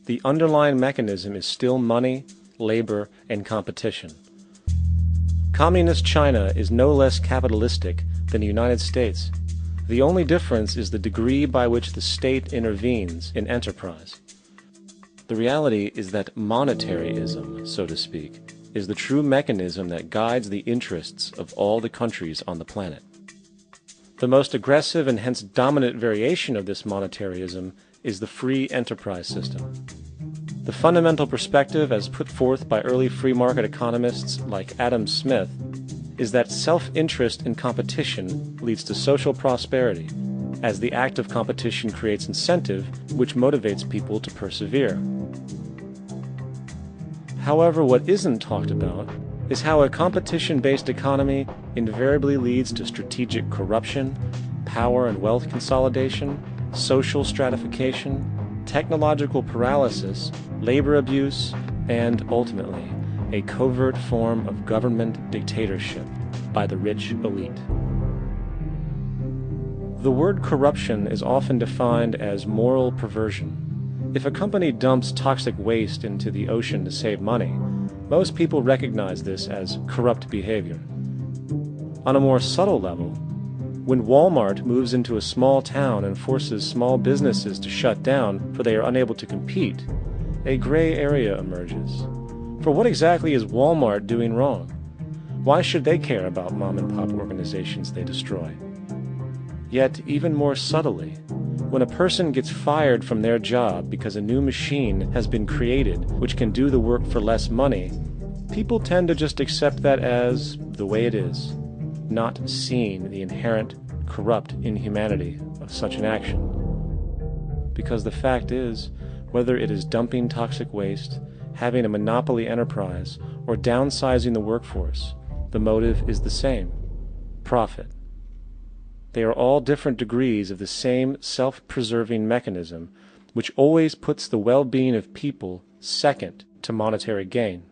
the underlying mechanism is still money, labor, and competition. Communist China is no less capitalistic than the United States. The only difference is the degree by which the state intervenes in enterprise. The reality is that monetaryism, so to speak, is the true mechanism that guides the interests of all the countries on the planet. The most aggressive and hence dominant variation of this monetaryism is the free enterprise system. The fundamental perspective, as put forth by early free market economists like Adam Smith, is that self-interest in competition leads to social prosperity, as the act of competition creates incentive which motivates people to persevere. However, what isn't talked about is how a competition-based economy invariably leads to strategic corruption, power and wealth consolidation, social stratification, technological paralysis, labor abuse, and, ultimately, a covert form of government dictatorship by the rich elite. The word corruption is often defined as moral perversion. If a company dumps toxic waste into the ocean to save money, most people recognize this as corrupt behavior. On a more subtle level, when Walmart moves into a small town and forces small businesses to shut down for they are unable to compete, a gray area emerges. For what exactly is Walmart doing wrong? Why should they care about mom-and-pop organizations they destroy? Yet, even more subtly, when a person gets fired from their job because a new machine has been created which can do the work for less money, people tend to just accept that as the way it is, not seeing the inherent corrupt inhumanity of such an action. Because the fact is, whether it is dumping toxic waste, having a monopoly enterprise, or downsizing the workforce, the motive is the same: profit. They are all different degrees of the same self-preserving mechanism, which always puts the well-being of people second to monetary gain.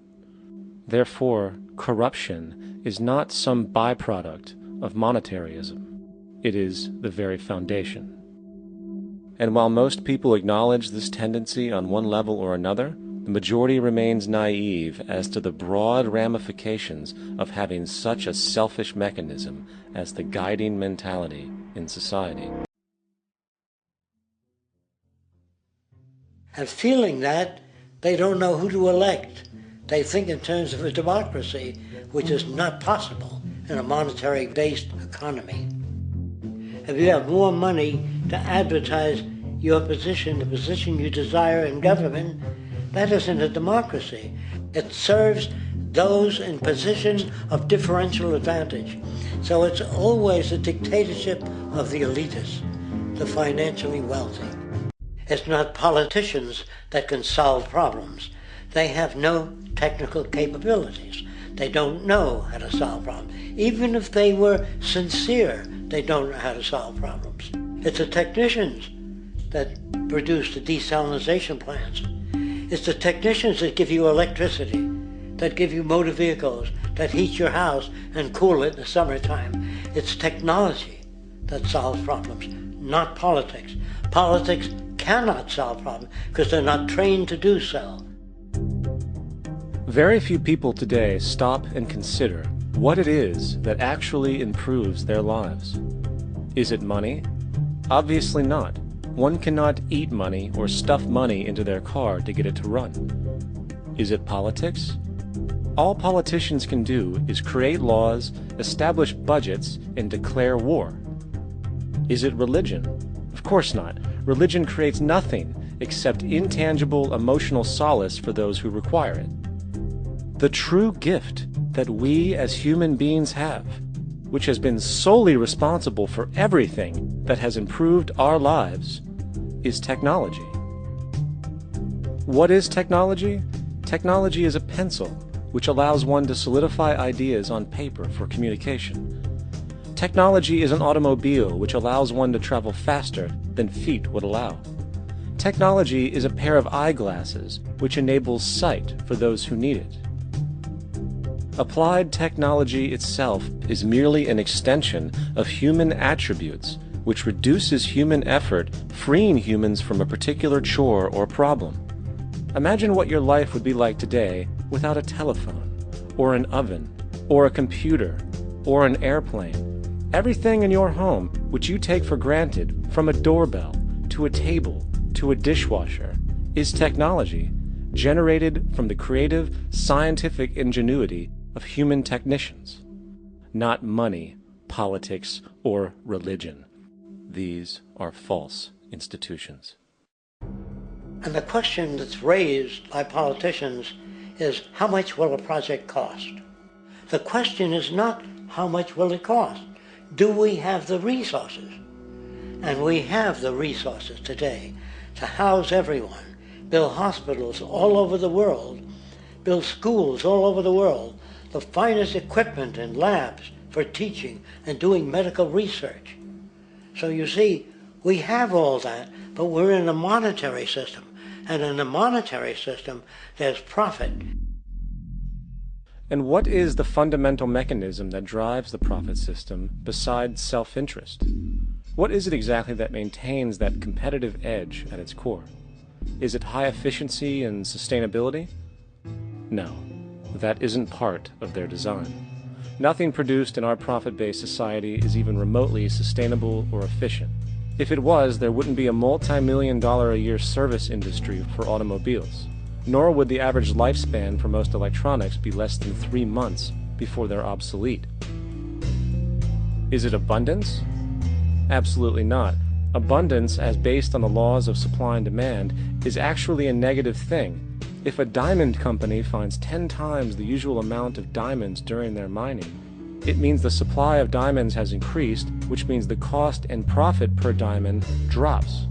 Therefore, corruption is not some byproduct of monetaryism. It is the very foundation. And while most people acknowledge this tendency on one level or another, the majority remains naive as to the broad ramifications of having such a selfish mechanism as the guiding mentality in society. And feeling that, they don't know who to elect. They think in terms of a democracy, which is not possible in a monetary-based economy. If you have more money to advertise your position, the position you desire in government, that isn't a democracy. It serves those in positions of differential advantage. So it's always a dictatorship of the elitists, the financially wealthy. It's not politicians that can solve problems. They have no technical capabilities. They don't know how to solve problems. Even if they were sincere, they don't know how to solve problems. It's the technicians that produce the desalination plants. It's the technicians that give you electricity, that give you motor vehicles, that heat your house and cool it in the summertime. It's technology that solves problems, not politics. Politics cannot solve problems because they're not trained to do so. Very few people today stop and consider what it is that actually improves their lives. Is it money? Obviously not. One cannot eat money or stuff money into their car to get it to run. Is it politics? All politicians can do is create laws, establish budgets, and declare war. Is it religion? Of course not. Religion creates nothing except intangible emotional solace for those who require it. The true gift that we as human beings have, which has been solely responsible for everything that has improved our lives, is technology. What is technology? Technology is a pencil which allows one to solidify ideas on paper for communication. Technology is an automobile which allows one to travel faster than feet would allow. Technology is a pair of eyeglasses which enables sight for those who need it. Applied technology itself is merely an extension of human attributes which reduces human effort, freeing humans from a particular chore or problem. Imagine what your life would be like today without a telephone, or an oven, or a computer, or an airplane. Everything in your home, which you take for granted, from a doorbell, to a table, to a dishwasher, is technology generated from the creative, scientific ingenuity of human technicians, not money, politics, or religion. These are false institutions. And the question that's raised by politicians is, how much will a project cost? The question is not, how much will it cost? Do we have the resources? And we have the resources today to house everyone, build hospitals all over the world, build schools all over the world, the finest equipment and labs for teaching and doing medical research. So you see, we have all that, but we're in a monetary system. And in a monetary system, there's profit. And what is the fundamental mechanism that drives the profit system besides self-interest? What is it exactly that maintains that competitive edge at its core? Is it high efficiency and sustainability? No, that isn't part of their design. Nothing produced in our profit-based society is even remotely sustainable or efficient. If it was, there wouldn't be a multi-million-dollar-a-year service industry for automobiles, nor would the average lifespan for most electronics be less than 3 months before they're obsolete. Is it abundance? Absolutely not. Abundance, as based on the laws of supply and demand, is actually a negative thing. If a diamond company finds 10 times the usual amount of diamonds during their mining, it means the supply of diamonds has increased, which means the cost and profit per diamond drops.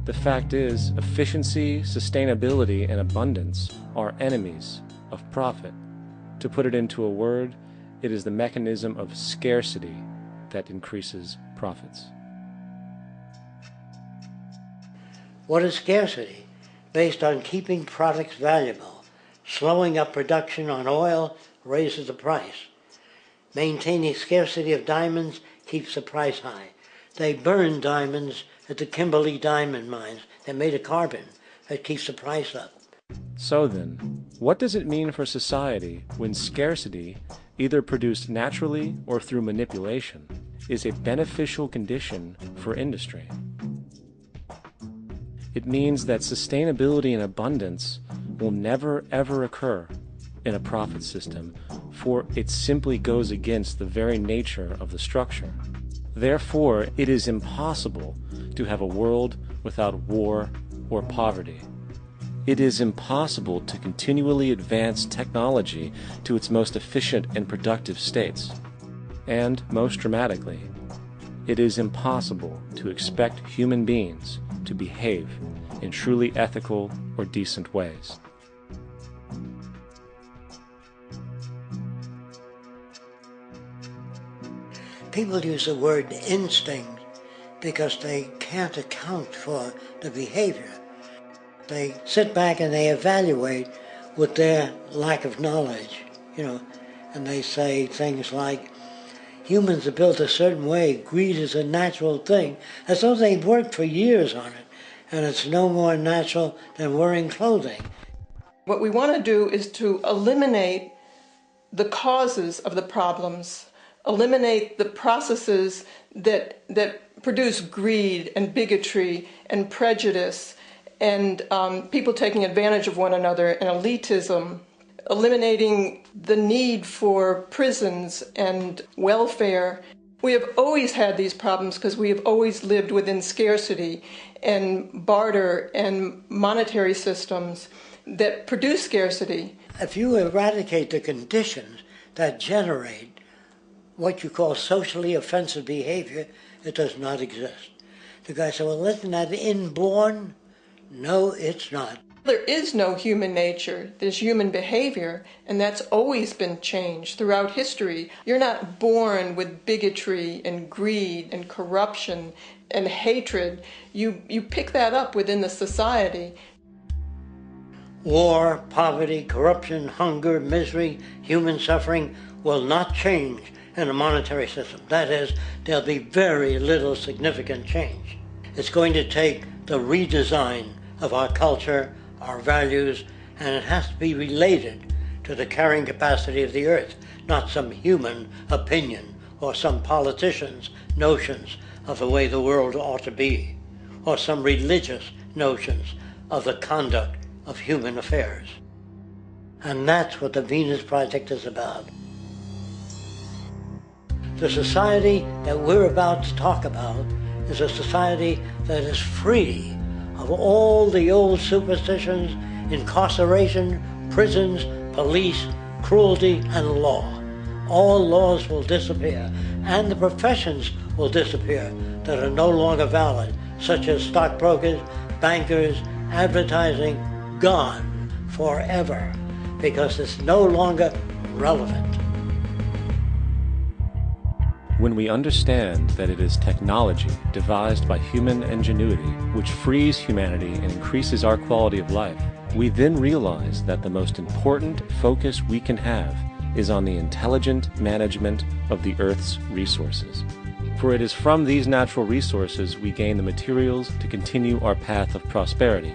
The fact is, efficiency, sustainability, and abundance are enemies of profit. To put it into a word, it is the mechanism of scarcity that increases profits. What is scarcity? Based on keeping products valuable. Slowing up production on oil raises the price. Maintaining scarcity of diamonds keeps the price high. They burn diamonds at the Kimberley diamond mines. They're made of carbon. That keeps the price up. So then, what does it mean for society when scarcity, either produced naturally or through manipulation, is a beneficial condition for industry? It means that sustainability and abundance will never ever occur in a profit system, for it simply goes against the very nature of the structure. Therefore, it is impossible to have a world without war or poverty. It is impossible to continually advance technology to its most efficient and productive states. And, most dramatically, it is impossible to expect human beings to behave in truly ethical or decent ways. People use the word instinct because they can't account for the behavior. They sit back and they evaluate with their lack of knowledge, and they say things like, humans are built a certain way, greed is a natural thing, as though they've worked for years on it, and it's no more natural than wearing clothing. What we want to do is to eliminate the causes of the problems, eliminate the processes that produce greed and bigotry and prejudice and people taking advantage of one another and elitism, eliminating the need for prisons and welfare. We have always had these problems because we have always lived within scarcity and barter and monetary systems that produce scarcity. If you eradicate the conditions that generate what you call socially offensive behavior, it does not exist. The guy said, well, isn't that inborn? No, it's not. There is no human nature. There's human behavior, and that's always been changed throughout history. You're not born with bigotry and greed and corruption and hatred. You pick that up within the society. War, poverty, corruption, hunger, misery, human suffering will not change in a monetary system. That is, there'll be very little significant change. It's going to take the redesign of our culture, our values, and it has to be related to the carrying capacity of the earth, not some human opinion or some politician's notions of the way the world ought to be, or some religious notions of the conduct of human affairs. And that's what the Venus Project is about. The society that we're about to talk about is a society that is free of all the old superstitions, incarceration, prisons, police, cruelty, and law. All laws will disappear, and the professions will disappear that are no longer valid, such as stockbrokers, bankers, advertising, gone forever, because it's no longer relevant. When we understand that it is technology devised by human ingenuity which frees humanity and increases our quality of life, we then realize that the most important focus we can have is on the intelligent management of the Earth's resources. For it is from these natural resources we gain the materials to continue our path of prosperity.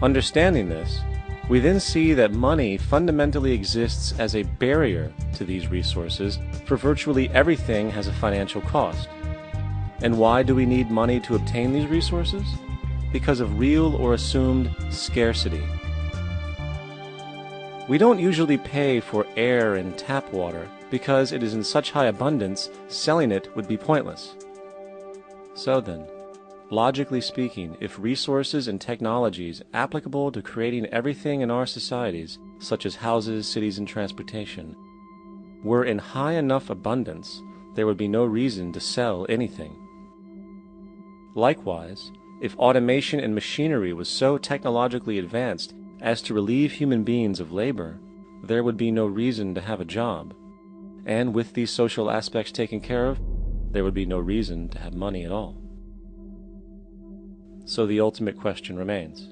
Understanding this, we then see that money fundamentally exists as a barrier to these resources, for virtually everything has a financial cost. And why do we need money to obtain these resources? Because of real or assumed scarcity. We don't usually pay for air and tap water because it is in such high abundance, selling it would be pointless. So then, logically speaking, if resources and technologies applicable to creating everything in our societies, such as houses, cities, and transportation, were in high enough abundance, there would be no reason to sell anything. Likewise, if automation and machinery was so technologically advanced as to relieve human beings of labor, there would be no reason to have a job. And with these social aspects taken care of, there would be no reason to have money at all. So the ultimate question remains: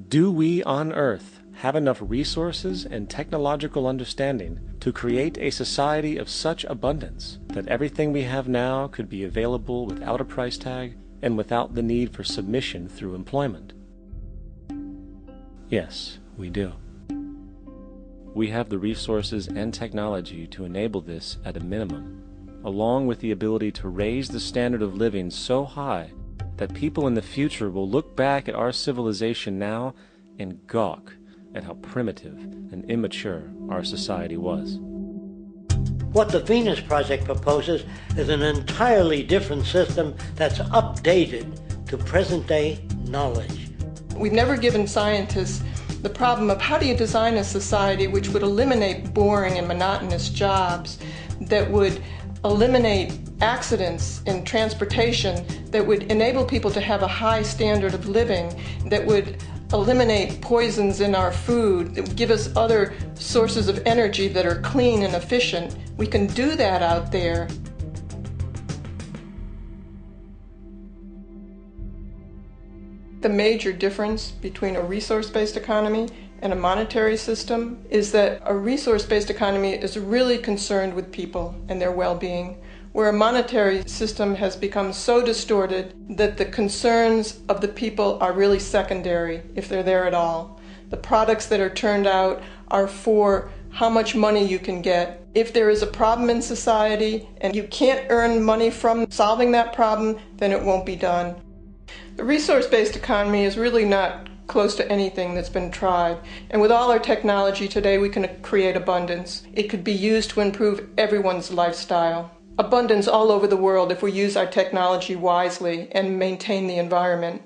do we on Earth have enough resources and technological understanding to create a society of such abundance that everything we have now could be available without a price tag and without the need for submission through employment? Yes, we do. We have the resources and technology to enable this at a minimum, along with the ability to raise the standard of living so high that people in the future will look back at our civilization now and gawk at how primitive and immature our society was. What the Venus Project proposes is an entirely different system that's updated to present-day knowledge. We've never given scientists the problem of how do you design a society which would eliminate boring and monotonous jobs, that would eliminate accidents in transportation, that would enable people to have a high standard of living, that would eliminate poisons in our food, that would give us other sources of energy that are clean and efficient. We can do that out there. The major difference between a resource-based economy and a monetary system is that a resource-based economy is really concerned with people and their well-being, where a monetary system has become so distorted that the concerns of the people are really secondary, if they're there at all. The products that are turned out are for how much money you can get. If there is a problem in society and you can't earn money from solving that problem, then it won't be done. The resource-based economy is really not close to anything that's been tried. And with all our technology today, we can create abundance. It could be used to improve everyone's lifestyle. Abundance all over the world if we use our technology wisely and maintain the environment.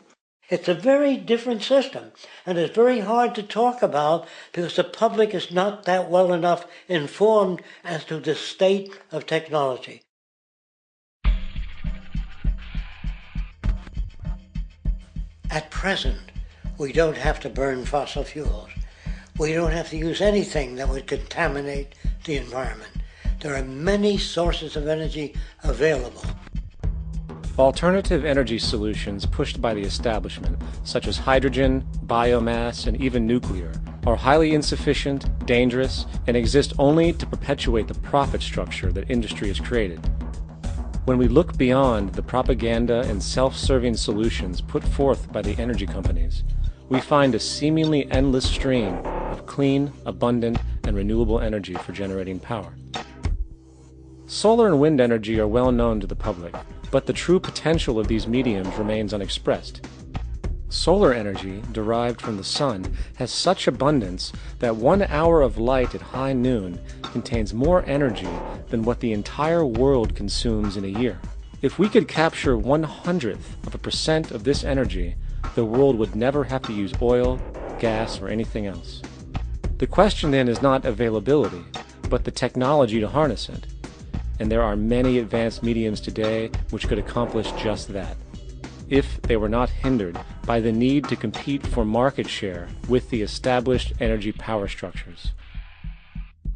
It's a very different system, and it's very hard to talk about because the public is not that well enough informed as to the state of technology. At present, we don't have to burn fossil fuels. We don't have to use anything that would contaminate the environment. There are many sources of energy available. Alternative energy solutions pushed by the establishment, such as hydrogen, biomass, and even nuclear, are highly insufficient, dangerous, and exist only to perpetuate the profit structure that industry has created. When we look beyond the propaganda and self-serving solutions put forth by the energy companies, we find a seemingly endless stream of clean, abundant, and renewable energy for generating power. Solar and wind energy are well known to the public, but the true potential of these mediums remains unexpressed. Solar energy, derived from the sun, has such abundance that 1 hour of light at high noon contains more energy than what the entire world consumes in a year. If we could capture 0.01% of this energy, the world would never have to use oil, gas, or anything else. The question then is not availability, but the technology to harness it. And there are many advanced mediums today which could accomplish just that, if they were not hindered by the need to compete for market share with the established energy power structures.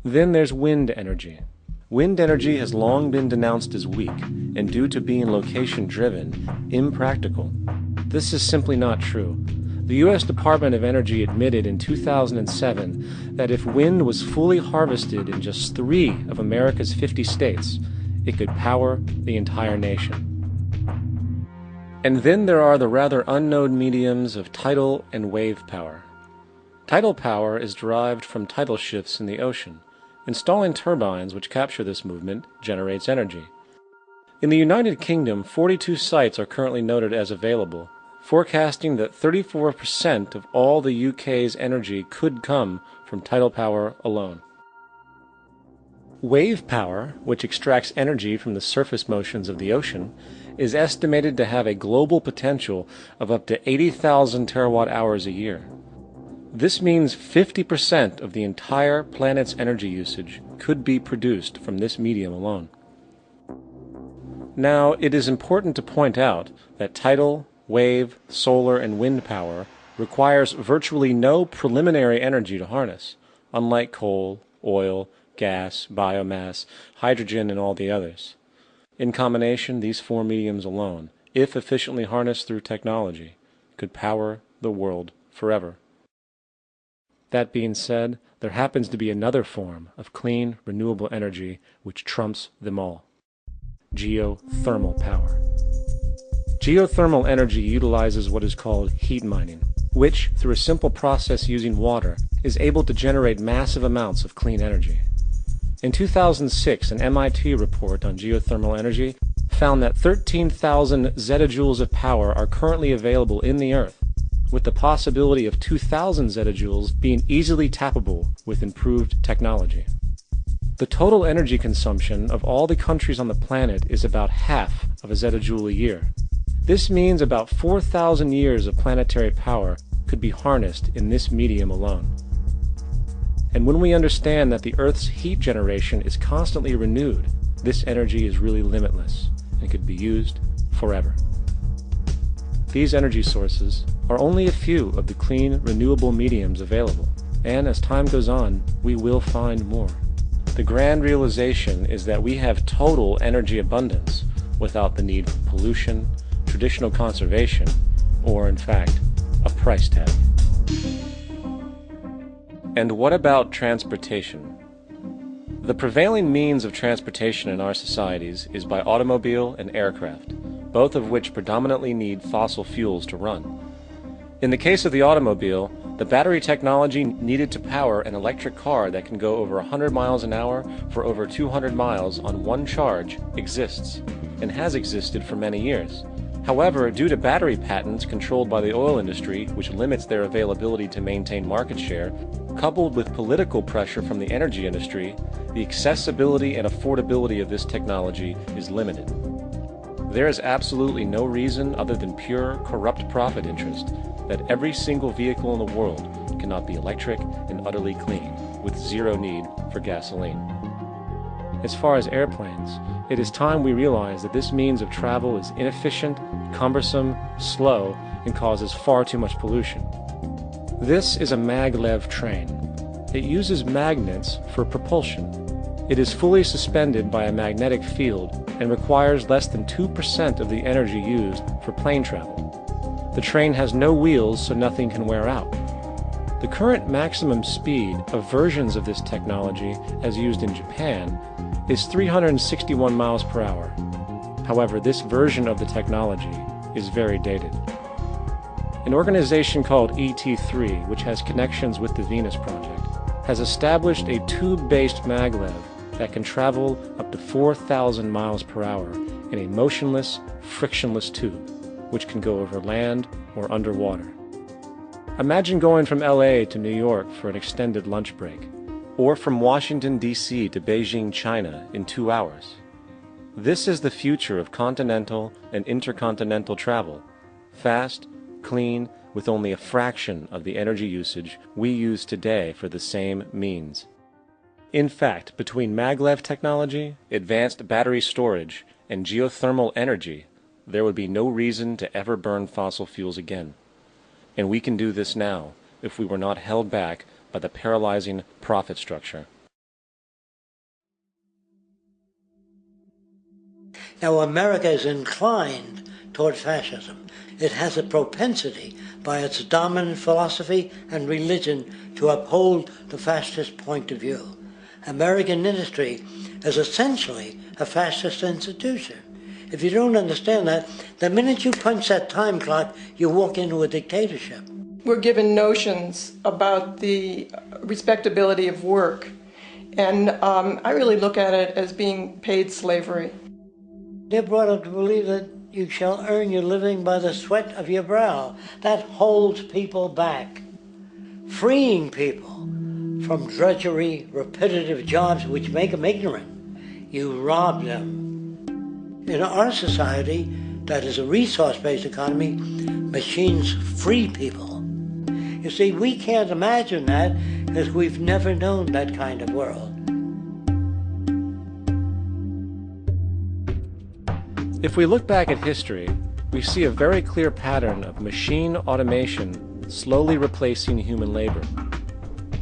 Then there's wind energy. Wind energy has long been denounced as weak, and due to being location-driven, impractical. This is simply not true. The U.S. Department of Energy admitted in 2007 that if wind was fully harvested in just 3 of America's 50 states, it could power the entire nation. And then there are the rather unknown mediums of tidal and wave power. Tidal power is derived from tidal shifts in the ocean. Installing turbines which capture this movement generates energy. In the United Kingdom, 42 sites are currently noted as available, forecasting that 34% of all the UK's energy could come from tidal power alone. Wave power, which extracts energy from the surface motions of the ocean, is estimated to have a global potential of up to 80,000 terawatt-hours a year. This means 50% of the entire planet's energy usage could be produced from this medium alone. Now, it is important to point out that tidal, wave, solar, and wind power requires virtually no preliminary energy to harness, unlike coal, oil, gas, biomass, hydrogen, and all the others. In combination, these 4 mediums alone, if efficiently harnessed through technology, could power the world forever. That being said, there happens to be another form of clean, renewable energy which trumps them all: geothermal power. Geothermal energy utilizes what is called heat mining, which, through a simple process using water, is able to generate massive amounts of clean energy. In 2006, an MIT report on geothermal energy found that 13,000 zettajoules of power are currently available in the Earth, with the possibility of 2,000 zettajoules being easily tappable with improved technology. The total energy consumption of all the countries on the planet is about half of a zettajoule a year. This means about 4,000 years of planetary power could be harnessed in this medium alone. And when we understand that the Earth's heat generation is constantly renewed, this energy is really limitless and could be used forever. These energy sources are only a few of the clean, renewable mediums available, and as time goes on, we will find more. The grand realization is that we have total energy abundance without the need for pollution, traditional conservation, or, in fact, a price tag. And what about transportation? The prevailing means of transportation in our societies is by automobile and aircraft, both of which predominantly need fossil fuels to run. In the case of the automobile, the battery technology needed to power an electric car that can go over 100 miles an hour for over 200 miles on one charge exists, and has existed for many years. However, due to battery patents controlled by the oil industry, which limits their availability to maintain market share, coupled with political pressure from the energy industry, the accessibility and affordability of this technology is limited. There is absolutely no reason other than pure, corrupt profit interest that every single vehicle in the world cannot be electric and utterly clean, with zero need for gasoline. As far as airplanes, it is time we realize that this means of travel is inefficient, cumbersome, slow, and causes far too much pollution. This is a maglev train. It uses magnets for propulsion. It is fully suspended by a magnetic field and requires less than 2% of the energy used for plane travel. The train has no wheels, so nothing can wear out. The current maximum speed of versions of this technology, as used in Japan, is 361 miles per hour. However, this version of the technology is very dated. An organization called ET3, which has connections with the Venus Project, has established a tube-based maglev that can travel up to 4,000 miles per hour in a motionless, frictionless tube, which can go over land or underwater. Imagine going from LA to New York for an extended lunch break, or from Washington, D.C. to Beijing, China in 2 hours. This is the future of continental and intercontinental travel, fast, clean, with only a fraction of the energy usage we use today for the same means. In fact, between maglev technology, advanced battery storage, and geothermal energy, there would be no reason to ever burn fossil fuels again. And we can do this now if we were not held back by the paralyzing profit structure. Now, America is inclined toward fascism. It has a propensity, by its dominant philosophy and religion, to uphold the fascist point of view. American industry is essentially a fascist institution. If you don't understand that, the minute you punch that time clock, you walk into a dictatorship. We're given notions about the respectability of work, and I really look at it as being paid slavery. They're brought up to believe that you shall earn your living by the sweat of your brow. That holds people back, freeing people from drudgery, repetitive jobs which make them ignorant. You rob them. In our society, that is a resource-based economy, machines free people. You see, we can't imagine that because we've never known that kind of world. If we look back at history, we see a very clear pattern of machine automation slowly replacing human labor.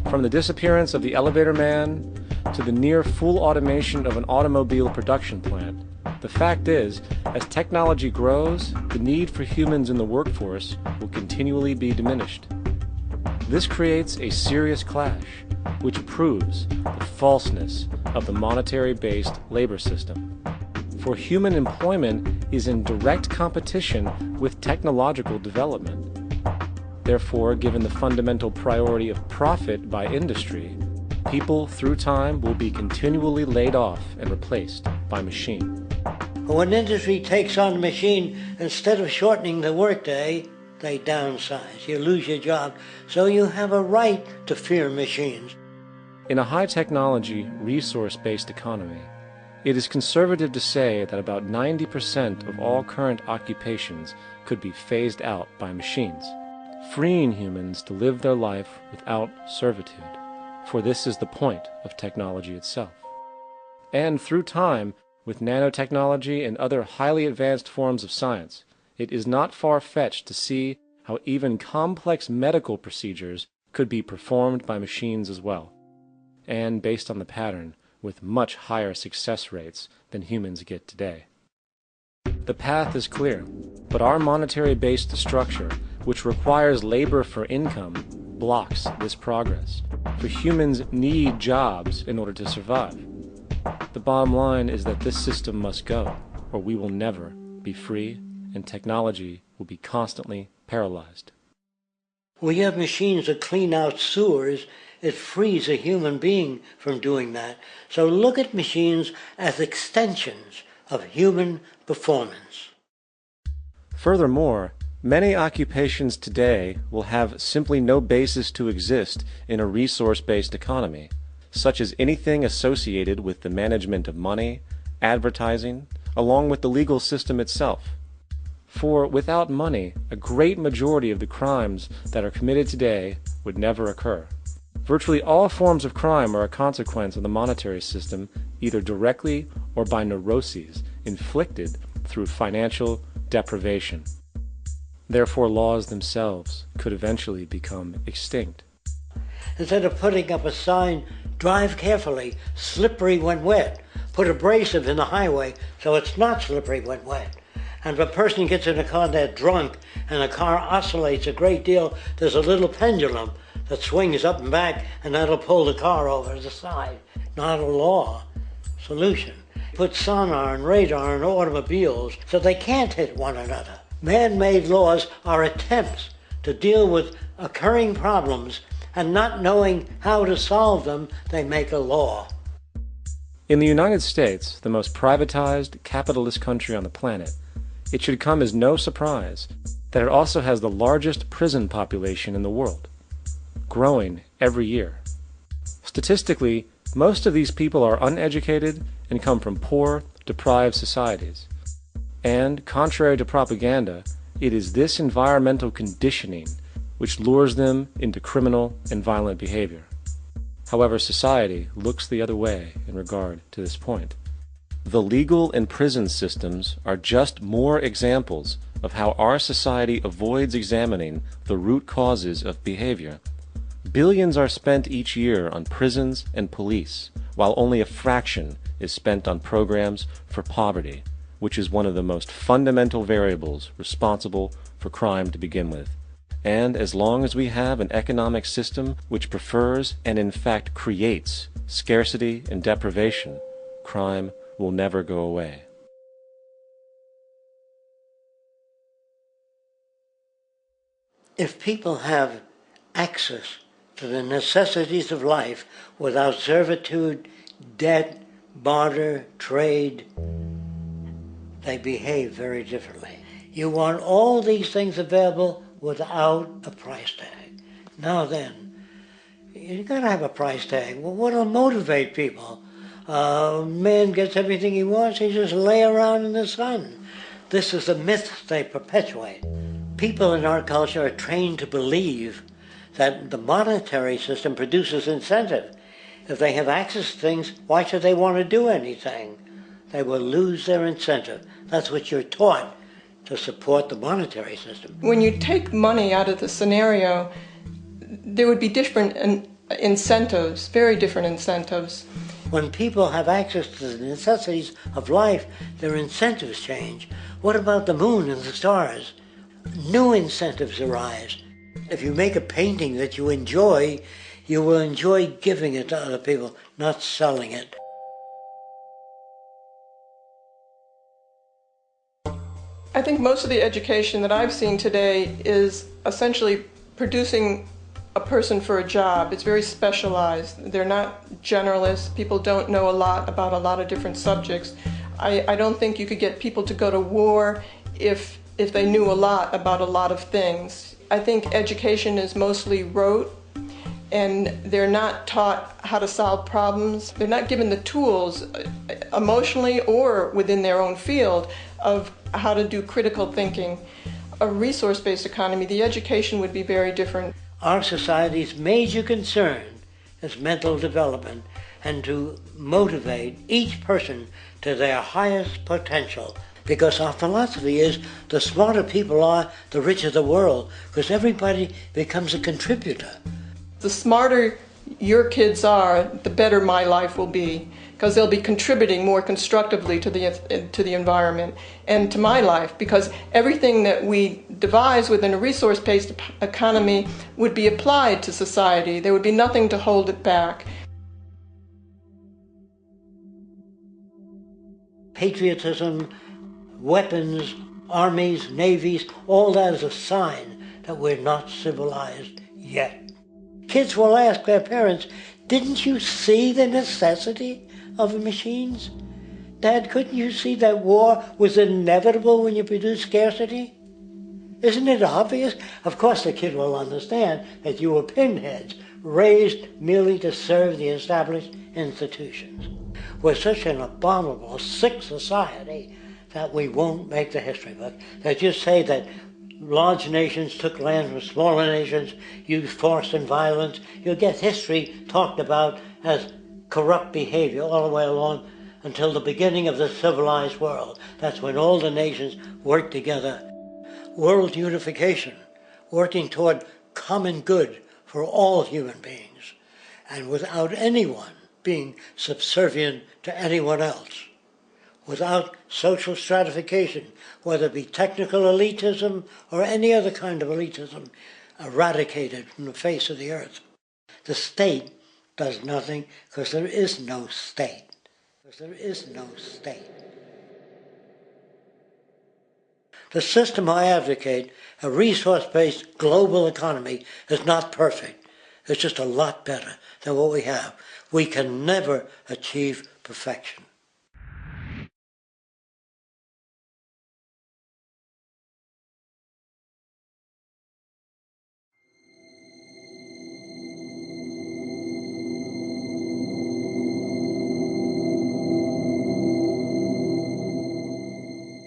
From the disappearance of the elevator man to the near full automation of an automobile production plant, the fact is, as technology grows, the need for humans in the workforce will continually be diminished. This creates a serious clash, which proves the falseness of the monetary-based labor system. For human employment is in direct competition with technological development. Therefore, given the fundamental priority of profit by industry, people through time will be continually laid off and replaced by machine. When industry takes on a machine, instead of shortening the workday, they downsize. You lose your job, so you have a right to fear machines. In a high-technology, resource-based economy, it is conservative to say that about 90% of all current occupations could be phased out by machines, freeing humans to live their life without servitude, for this is the point of technology itself. And through time, with nanotechnology and other highly advanced forms of science, it is not far-fetched to see how even complex medical procedures could be performed by machines as well, and based on the pattern, with much higher success rates than humans get today. The path is clear, but our monetary-based structure which requires labor for income, blocks this progress. For humans need jobs in order to survive. The bottom line is that this system must go, or we will never be free, and technology will be constantly paralyzed. We have machines that clean out sewers. It frees a human being from doing that. So look at machines as extensions of human performance. Furthermore, many occupations today will have simply no basis to exist in a resource-based economy, such as anything associated with the management of money, advertising, along with the legal system itself. For without money, a great majority of the crimes that are committed today would never occur. Virtually all forms of crime are a consequence of the monetary system, either directly or by neuroses inflicted through financial deprivation. Therefore, laws themselves could eventually become extinct. Instead of putting up a sign, drive carefully, slippery when wet, put abrasive in the highway so it's not slippery when wet. And if a person gets in a car they're drunk and the car oscillates a great deal, there's a little pendulum that swings up and back, and that'll pull the car over to the side. Not a law solution. Put sonar and radar in automobiles so they can't hit one another. Man-made laws are attempts to deal with occurring problems, and not knowing how to solve them, they make a law. In the United States, the most privatized, capitalist country on the planet, it should come as no surprise that it also has the largest prison population in the world, growing every year. Statistically, most of these people are uneducated and come from poor, deprived societies. And, contrary to propaganda, it is this environmental conditioning which lures them into criminal and violent behavior. However, society looks the other way in regard to this point. The legal and prison systems are just more examples of how our society avoids examining the root causes of behavior. Billions are spent each year on prisons and police, while only a fraction is spent on programs for poverty, which is one of the most fundamental variables responsible for crime to begin with. And as long as we have an economic system which prefers and in fact creates scarcity and deprivation, crime will never go away. If people have access to the necessities of life without servitude, debt, barter, trade, they behave very differently. You want all these things available without a price tag. Now then, you gotta have a price tag. Well, what'll motivate people? Man gets everything he wants, he just lay around in the sun. This is the myth they perpetuate. People in our culture are trained to believe that the monetary system produces incentive. If they have access to things, why should they want to do anything? They will lose their incentive. That's what you're taught to support the monetary system. When you take money out of the scenario, there would be different incentives, very different incentives. When people have access to the necessities of life, their incentives change. What about the moon and the stars? New incentives arise. If you make a painting that you will enjoy giving it to other people, not selling it. I think most of the education that I've seen today is essentially producing a person for a job. It's very specialized. They're not generalists. People don't know a lot about a lot of different subjects. I don't think you could get people to go to war if they knew a lot about a lot of things. I think education is mostly rote, and they're not taught how to solve problems. They're not given the tools, emotionally or within their own field, of how to do critical thinking. A resource-based economy, the education would be very different. Our society's major concern is mental development and to motivate each person to their highest potential. Because our philosophy is the smarter people are, the richer the world, because everybody becomes a contributor. The smarter your kids are, the better my life will be. because they'll be contributing more constructively to the environment and to my life, because everything that we devise within a resource-based economy would be applied to society. There would be nothing to hold it back. Patriotism, weapons, armies, navies, all that is a sign that we're not civilized yet. Kids will ask their parents, "Didn't you see the necessity of the machines? Dad, couldn't you see that war was inevitable when you produce scarcity? Isn't it obvious?" Of course the kid will understand that you were pinheads, raised merely to serve the established institutions. We're such an abominable, sick society that we won't make the history book. They just say that large nations took land from smaller nations, used force and violence. You'll get history talked about as corrupt behavior all the way along until the beginning of the civilized world. That's when all the nations work together. World unification, working toward common good for all human beings, and without anyone being subservient to anyone else, without social stratification, whether it be technical elitism or any other kind of elitism, eradicated from the face of the earth. The state does nothing because there is no state. There is no state. The system I advocate, a resource-based global economy, is not perfect. It's just a lot better than what we have. We can never achieve perfection.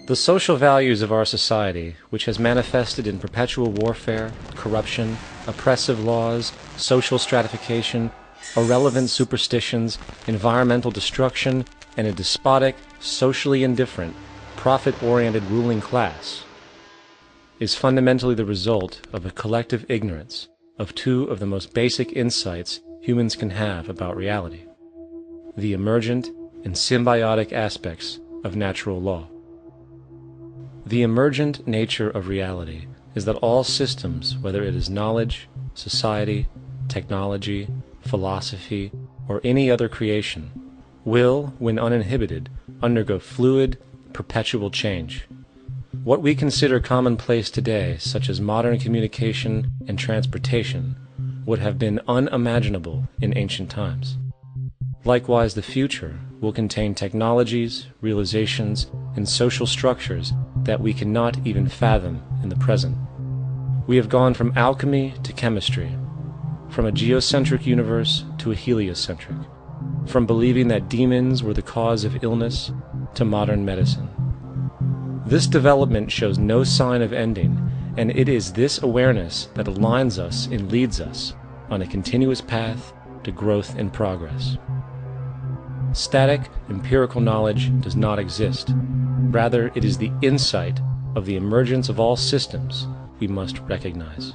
The social values of our society, which has manifested in perpetual warfare, corruption, oppressive laws, social stratification, irrelevant superstitions, environmental destruction, and a despotic, socially indifferent, profit-oriented ruling class, is fundamentally the result of a collective ignorance of two of the most basic insights humans can have about reality: the emergent and symbiotic aspects of natural law. The emergent nature of reality is that all systems, whether it is knowledge, society, technology, philosophy, or any other creation, will, when uninhibited, undergo fluid, perpetual change. What we consider commonplace today, such as modern communication and transportation, would have been unimaginable in ancient times. Likewise, the future will contain technologies, realizations, and social structures that we cannot even fathom in the present. We have gone from alchemy to chemistry, from a geocentric universe to a heliocentric, from believing that demons were the cause of illness to modern medicine. This development shows no sign of ending, and it is this awareness that aligns us and leads us on a continuous path to growth and progress. Static, empirical knowledge does not exist. Rather, it is the insight of the emergence of all systems we must recognize.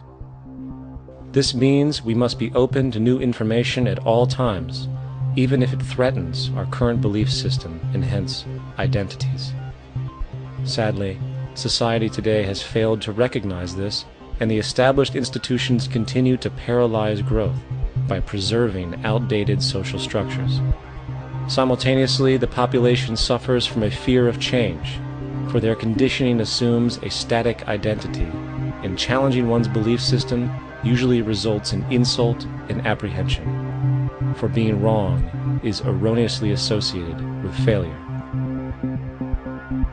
This means we must be open to new information at all times, even if it threatens our current belief system and hence identities. Sadly, society today has failed to recognize this, and the established institutions continue to paralyze growth by preserving outdated social structures. Simultaneously, the population suffers from a fear of change, for their conditioning assumes a static identity, and challenging one's belief system usually results in insult and apprehension, for being wrong is erroneously associated with failure,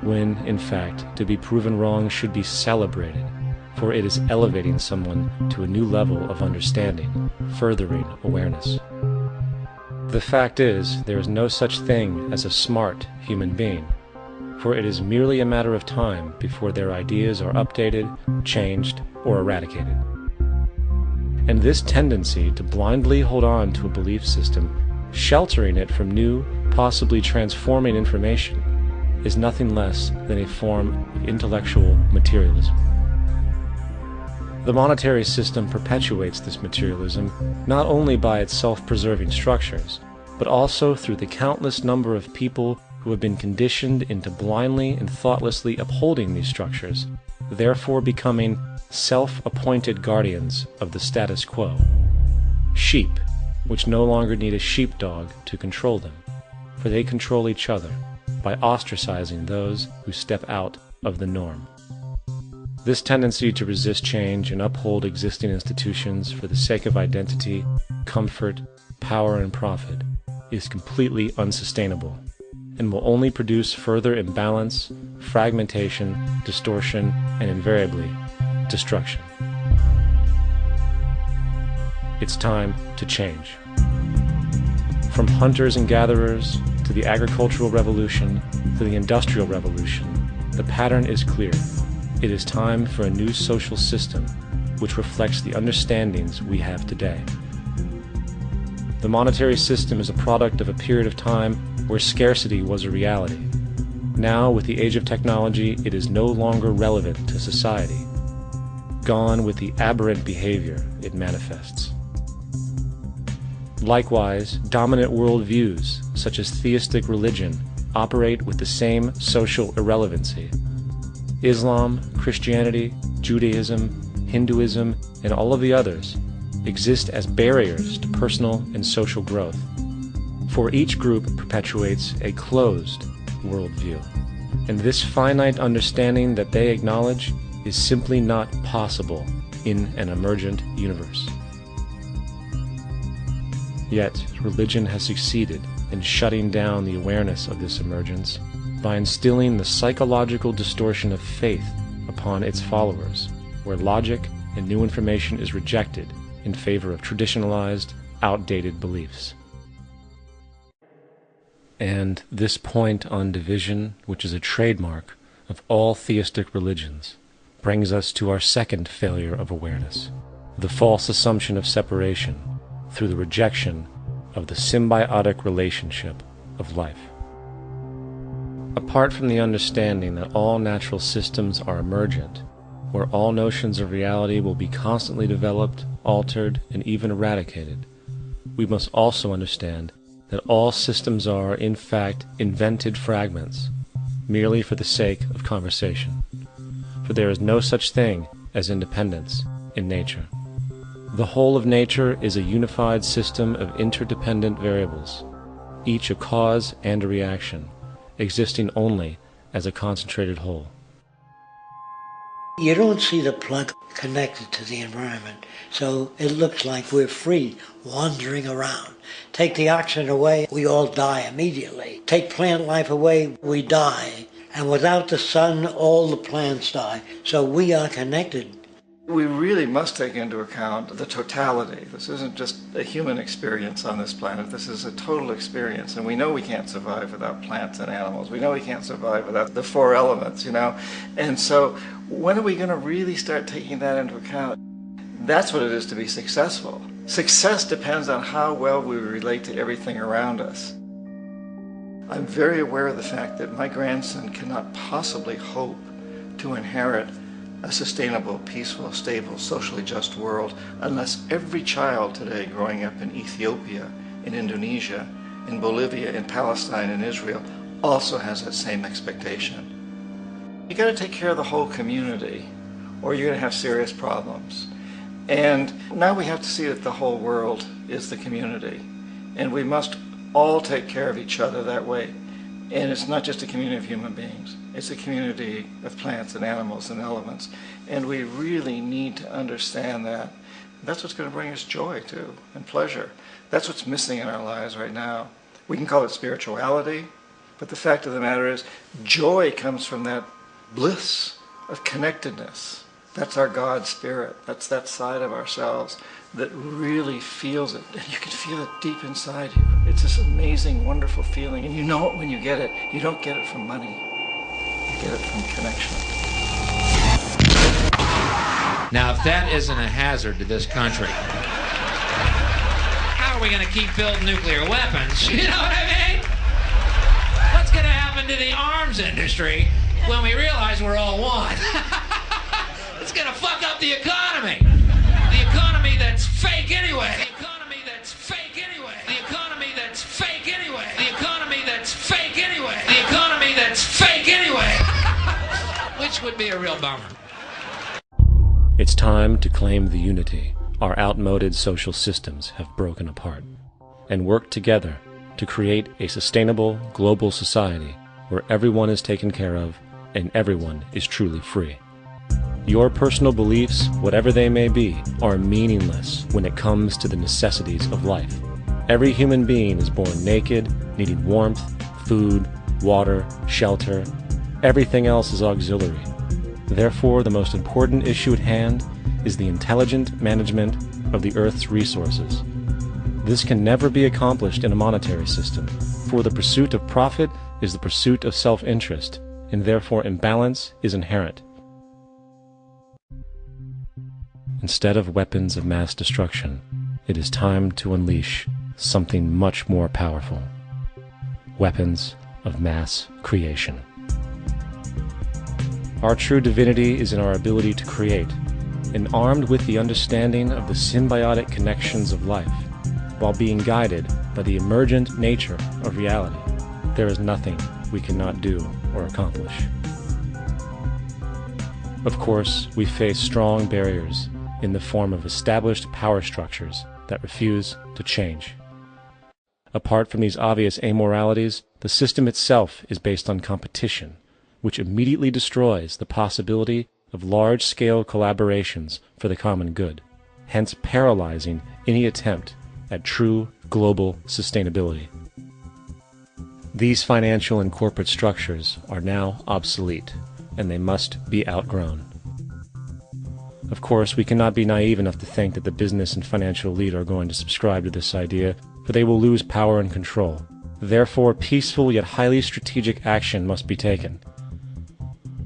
when, in fact, to be proven wrong should be celebrated, for it is elevating someone to a new level of understanding, furthering awareness. The fact is, there is no such thing as a smart human being, for it is merely a matter of time before their ideas are updated, changed, or eradicated. And this tendency to blindly hold on to a belief system, sheltering it from new, possibly transforming information, is nothing less than a form of intellectual materialism. The monetary system perpetuates this materialism not only by its self-preserving structures, but also through the countless number of people who have been conditioned into blindly and thoughtlessly upholding these structures, therefore becoming self-appointed guardians of the status quo. Sheep, which no longer need a sheepdog to control them, for they control each other by ostracizing those who step out of the norm. This tendency to resist change and uphold existing institutions for the sake of identity, comfort, power, and profit is completely unsustainable and will only produce further imbalance, fragmentation, distortion, and invariably, destruction. It's time to change. From hunters and gatherers to the agricultural revolution to the industrial revolution, the pattern is clear. It is time for a new social system which reflects the understandings we have today. The monetary system is a product of a period of time where scarcity was a reality. Now, with the age of technology, it is no longer relevant to society. Gone with the aberrant behavior it manifests. Likewise, dominant worldviews, such as theistic religion, operate with the same social irrelevancy. Islam, Christianity, Judaism, Hinduism, and all of the others exist as barriers to personal and social growth, for each group perpetuates a closed worldview, and this finite understanding that they acknowledge is simply not possible in an emergent universe. Yet, religion has succeeded in shutting down the awareness of this emergence by instilling the psychological distortion of faith upon its followers, where logic and new information is rejected in favor of traditionalized, outdated beliefs. And this point on division, which is a trademark of all theistic religions, brings us to our second failure of awareness, the false assumption of separation through the rejection of the symbiotic relationship of life. Apart from the understanding that all natural systems are emergent, where all notions of reality will be constantly developed, altered, and even eradicated, we must also understand that all systems are, in fact, invented fragments, merely for the sake of conversation. For there is no such thing as independence in nature. The whole of nature is a unified system of interdependent variables, each a cause and a reaction, existing only as a concentrated whole. You don't see the plug connected to the environment, so it looks like we're free, wandering around. Take the oxygen away, we all die immediately. Take plant life away, we die. And without the sun, all the plants die. So we are connected. We really must take into account the totality. This isn't just a human experience on this planet. This is a total experience. And we know we can't survive without plants and animals. We know we can't survive without the four elements, you know. And so when are we going to really start taking that into account? That's what it is to be successful. Success depends on how well we relate to everything around us. I'm very aware of the fact that my grandson cannot possibly hope to inherit a sustainable, peaceful, stable, socially just world unless every child today growing up in Ethiopia, in Indonesia, in Bolivia, in Palestine, in Israel also has that same expectation. You got to take care of the whole community or you're going to have serious problems. And now we have to see that the whole world is the community and we must all take care of each other that way. And it's not just a community of human beings. It's a community of plants and animals and elements. And we really need to understand that. That's what's going to bring us joy, too, and pleasure. That's what's missing in our lives right now. We can call it spirituality, but the fact of the matter is, joy comes from that bliss of connectedness. That's our God spirit. That's that side of ourselves that really feels it. And you can feel it deep inside you. It's this amazing, wonderful feeling. And you know it when you get it. You don't get it from money. You get it from connection. Now, if that isn't a hazard to this country, how are we going to keep building nuclear weapons? You know what I mean? What's going to happen to the arms industry when we realize we're all one? It's going to fuck up the economy. The economy that's fake anyway. The economy that's fake anyway. The economy that's fake this would be a real bummer. It's time to claim the unity our outmoded social systems have broken apart, and work together to create a sustainable global society where everyone is taken care of and everyone is truly free. Your personal beliefs, whatever they may be, are meaningless when it comes to the necessities of life. Every human being is born naked, needing warmth, food, water, shelter. Everything else is auxiliary. Therefore, the most important issue at hand is the intelligent management of the Earth's resources. This can never be accomplished in a monetary system, for the pursuit of profit is the pursuit of self-interest, and therefore imbalance is inherent. Instead of weapons of mass destruction, it is time to unleash something much more powerful. Weapons of mass creation. Our true divinity is in our ability to create, and armed with the understanding of the symbiotic connections of life, while being guided by the emergent nature of reality, there is nothing we cannot do or accomplish. Of course, we face strong barriers in the form of established power structures that refuse to change. Apart from these obvious amoralities, the system itself is based on competition, which immediately destroys the possibility of large-scale collaborations for the common good, hence paralyzing any attempt at true global sustainability. These financial and corporate structures are now obsolete, and they must be outgrown. Of course, we cannot be naive enough to think that the business and financial elite are going to subscribe to this idea, for they will lose power and control. Therefore, peaceful yet highly strategic action must be taken.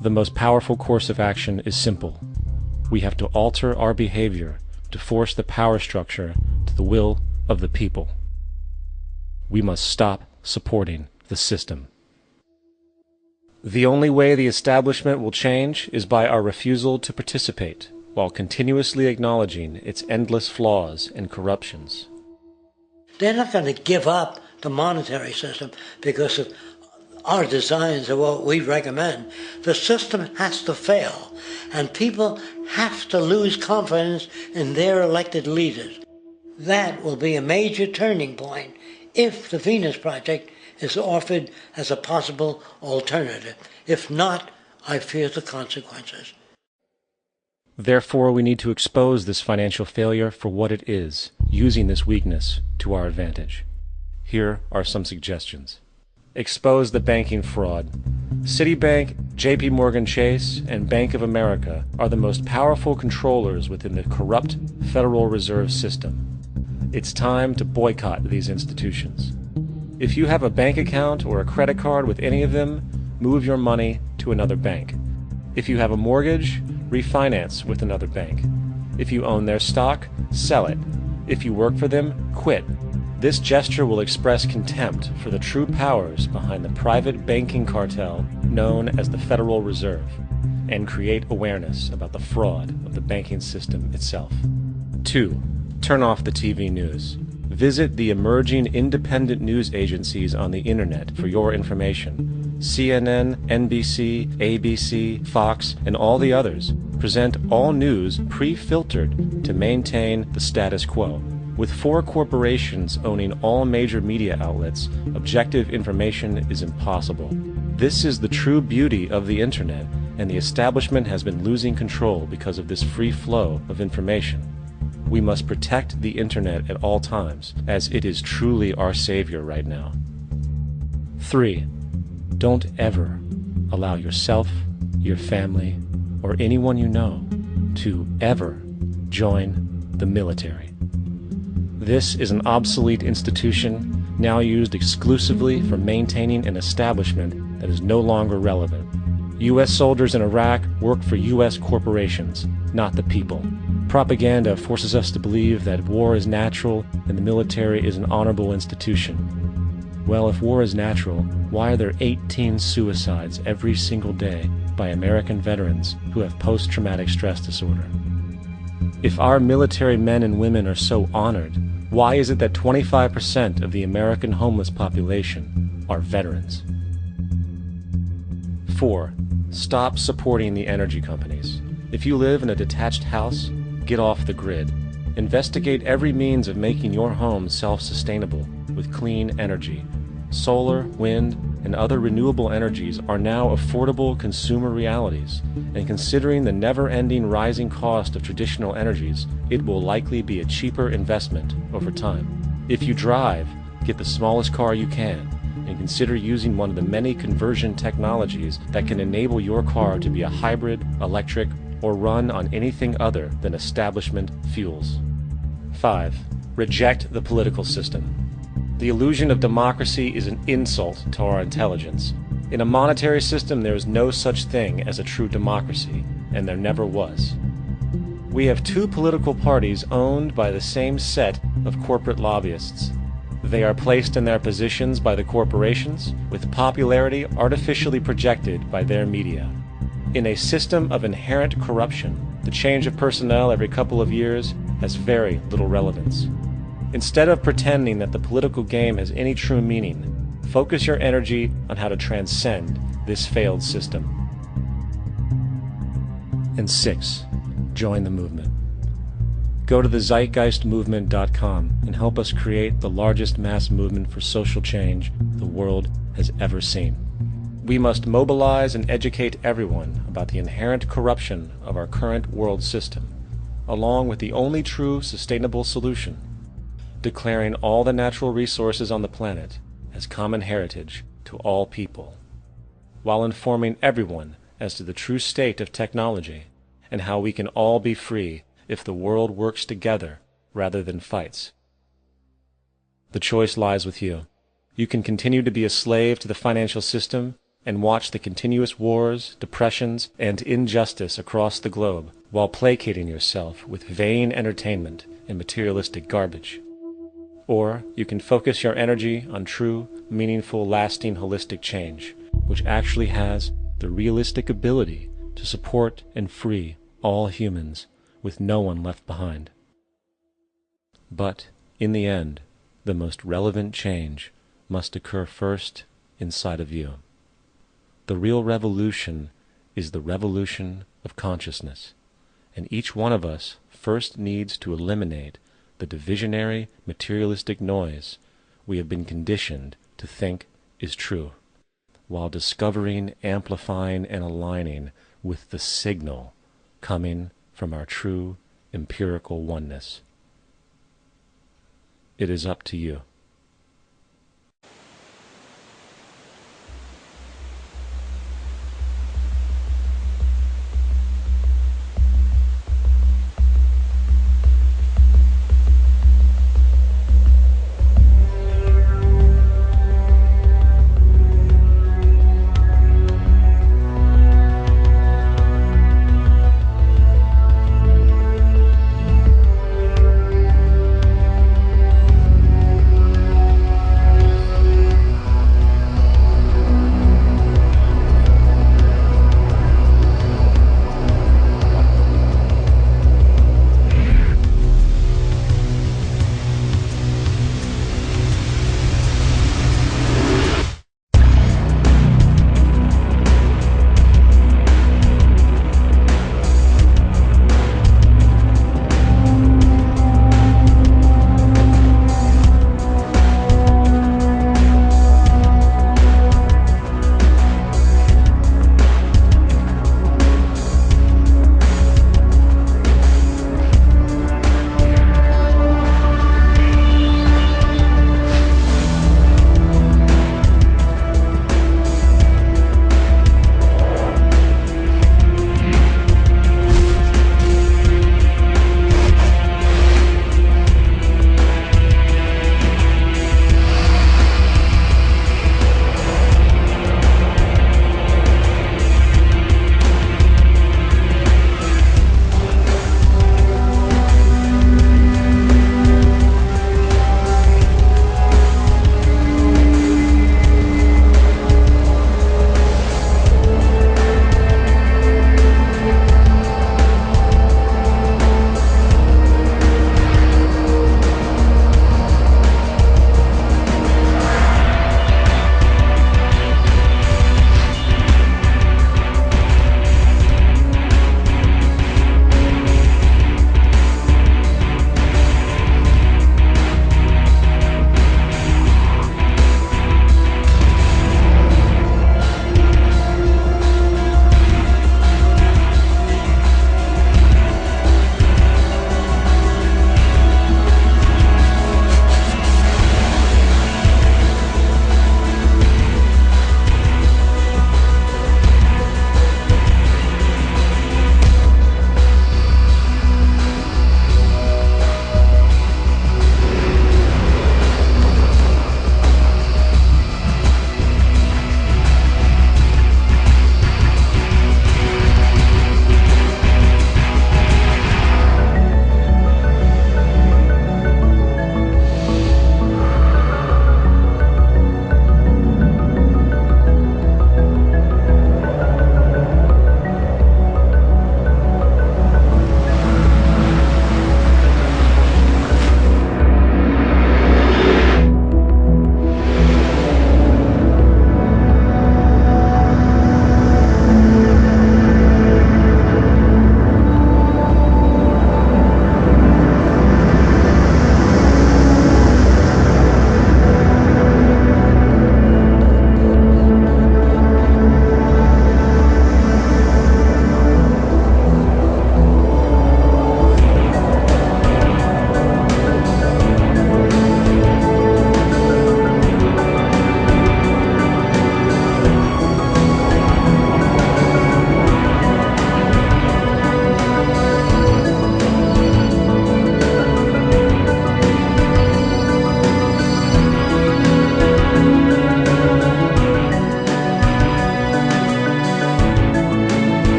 The most powerful course of action is simple. We have to alter our behavior to force the power structure to the will of the people. We must stop supporting the system. The only way the establishment will change is by our refusal to participate, while continuously acknowledging its endless flaws and corruptions. They're not going to give up the monetary system because of our designs of what we recommend. The system has to fail, and people have to lose confidence in their elected leaders. That will be a major turning point if the Venus Project is offered as a possible alternative. If not, I fear the consequences. Therefore, we need to expose this financial failure for what it is, using this weakness to our advantage. Here are some suggestions. Expose the banking fraud. Citibank, JP Morgan Chase, and Bank of America are the most powerful controllers within the corrupt Federal Reserve System. It's time to boycott these institutions. If you have a bank account or a credit card with any of them, move your money to another bank. If you have a mortgage, refinance with another bank. If you own their stock, sell it. If you work for them, quit. This gesture will express contempt for the true powers behind the private banking cartel known as the Federal Reserve, and create awareness about the fraud of the banking system itself. 2. Turn off the TV news. Visit the emerging independent news agencies on the internet for your information. CNN, NBC, ABC, Fox, and all the others present all news pre-filtered to maintain the status quo. With 4 corporations owning all major media outlets, objective information is impossible. This is the true beauty of the internet, and the establishment has been losing control because of this free flow of information. We must protect the internet at all times, as it is truly our savior right now. 3. Don't ever allow yourself, your family, or anyone you know to ever join the military. This is an obsolete institution now used exclusively for maintaining an establishment that is no longer relevant. U.S. soldiers in Iraq work for U.S. corporations, not the people. Propaganda forces us to believe that war is natural and the military is an honorable institution. Well, if war is natural, why are there 18 suicides every single day by American veterans who have post-traumatic stress disorder? If our military men and women are so honored, why is it that 25% of the American homeless population are veterans? 4. Stop supporting the energy companies. If you live in a detached house, get off the grid. Investigate every means of making your home self-sustainable with clean energy. Solar, wind, and other renewable energies are now affordable consumer realities, and considering the never-ending rising cost of traditional energies, it will likely be a cheaper investment over time. If you drive, get the smallest car you can, and consider using one of the many conversion technologies that can enable your car to be a hybrid, electric, or run on anything other than establishment fuels. 5. Reject the political system. The illusion of democracy is an insult to our intelligence. In a monetary system, there is no such thing as a true democracy, and there never was. We have two political parties owned by the same set of corporate lobbyists. They are placed in their positions by the corporations, with popularity artificially projected by their media. In a system of inherent corruption, the change of personnel every couple of years has very little relevance. Instead of pretending that the political game has any true meaning, focus your energy on how to transcend this failed system. And 6. Join the movement. Go to the zeitgeistmovement.com and help us create the largest mass movement for social change the world has ever seen. We must mobilize and educate everyone about the inherent corruption of our current world system, along with the only true sustainable solution, declaring all the natural resources on the planet as common heritage to all people, while informing everyone as to the true state of technology and how we can all be free if the world works together rather than fights. The choice lies with you. You can continue to be a slave to the financial system and watch the continuous wars, depressions, and injustice across the globe while placating yourself with vain entertainment and materialistic garbage. Or you can focus your energy on true, meaningful, lasting, holistic change, which actually has the realistic ability to support and free all humans with no one left behind. But, in the end, the most relevant change must occur first inside of you. The real revolution is the revolution of consciousness, and each one of us first needs to eliminate the divisionary, materialistic noise we have been conditioned to think is true, while discovering, amplifying, and aligning with the signal coming from our true empirical oneness. It is up to you.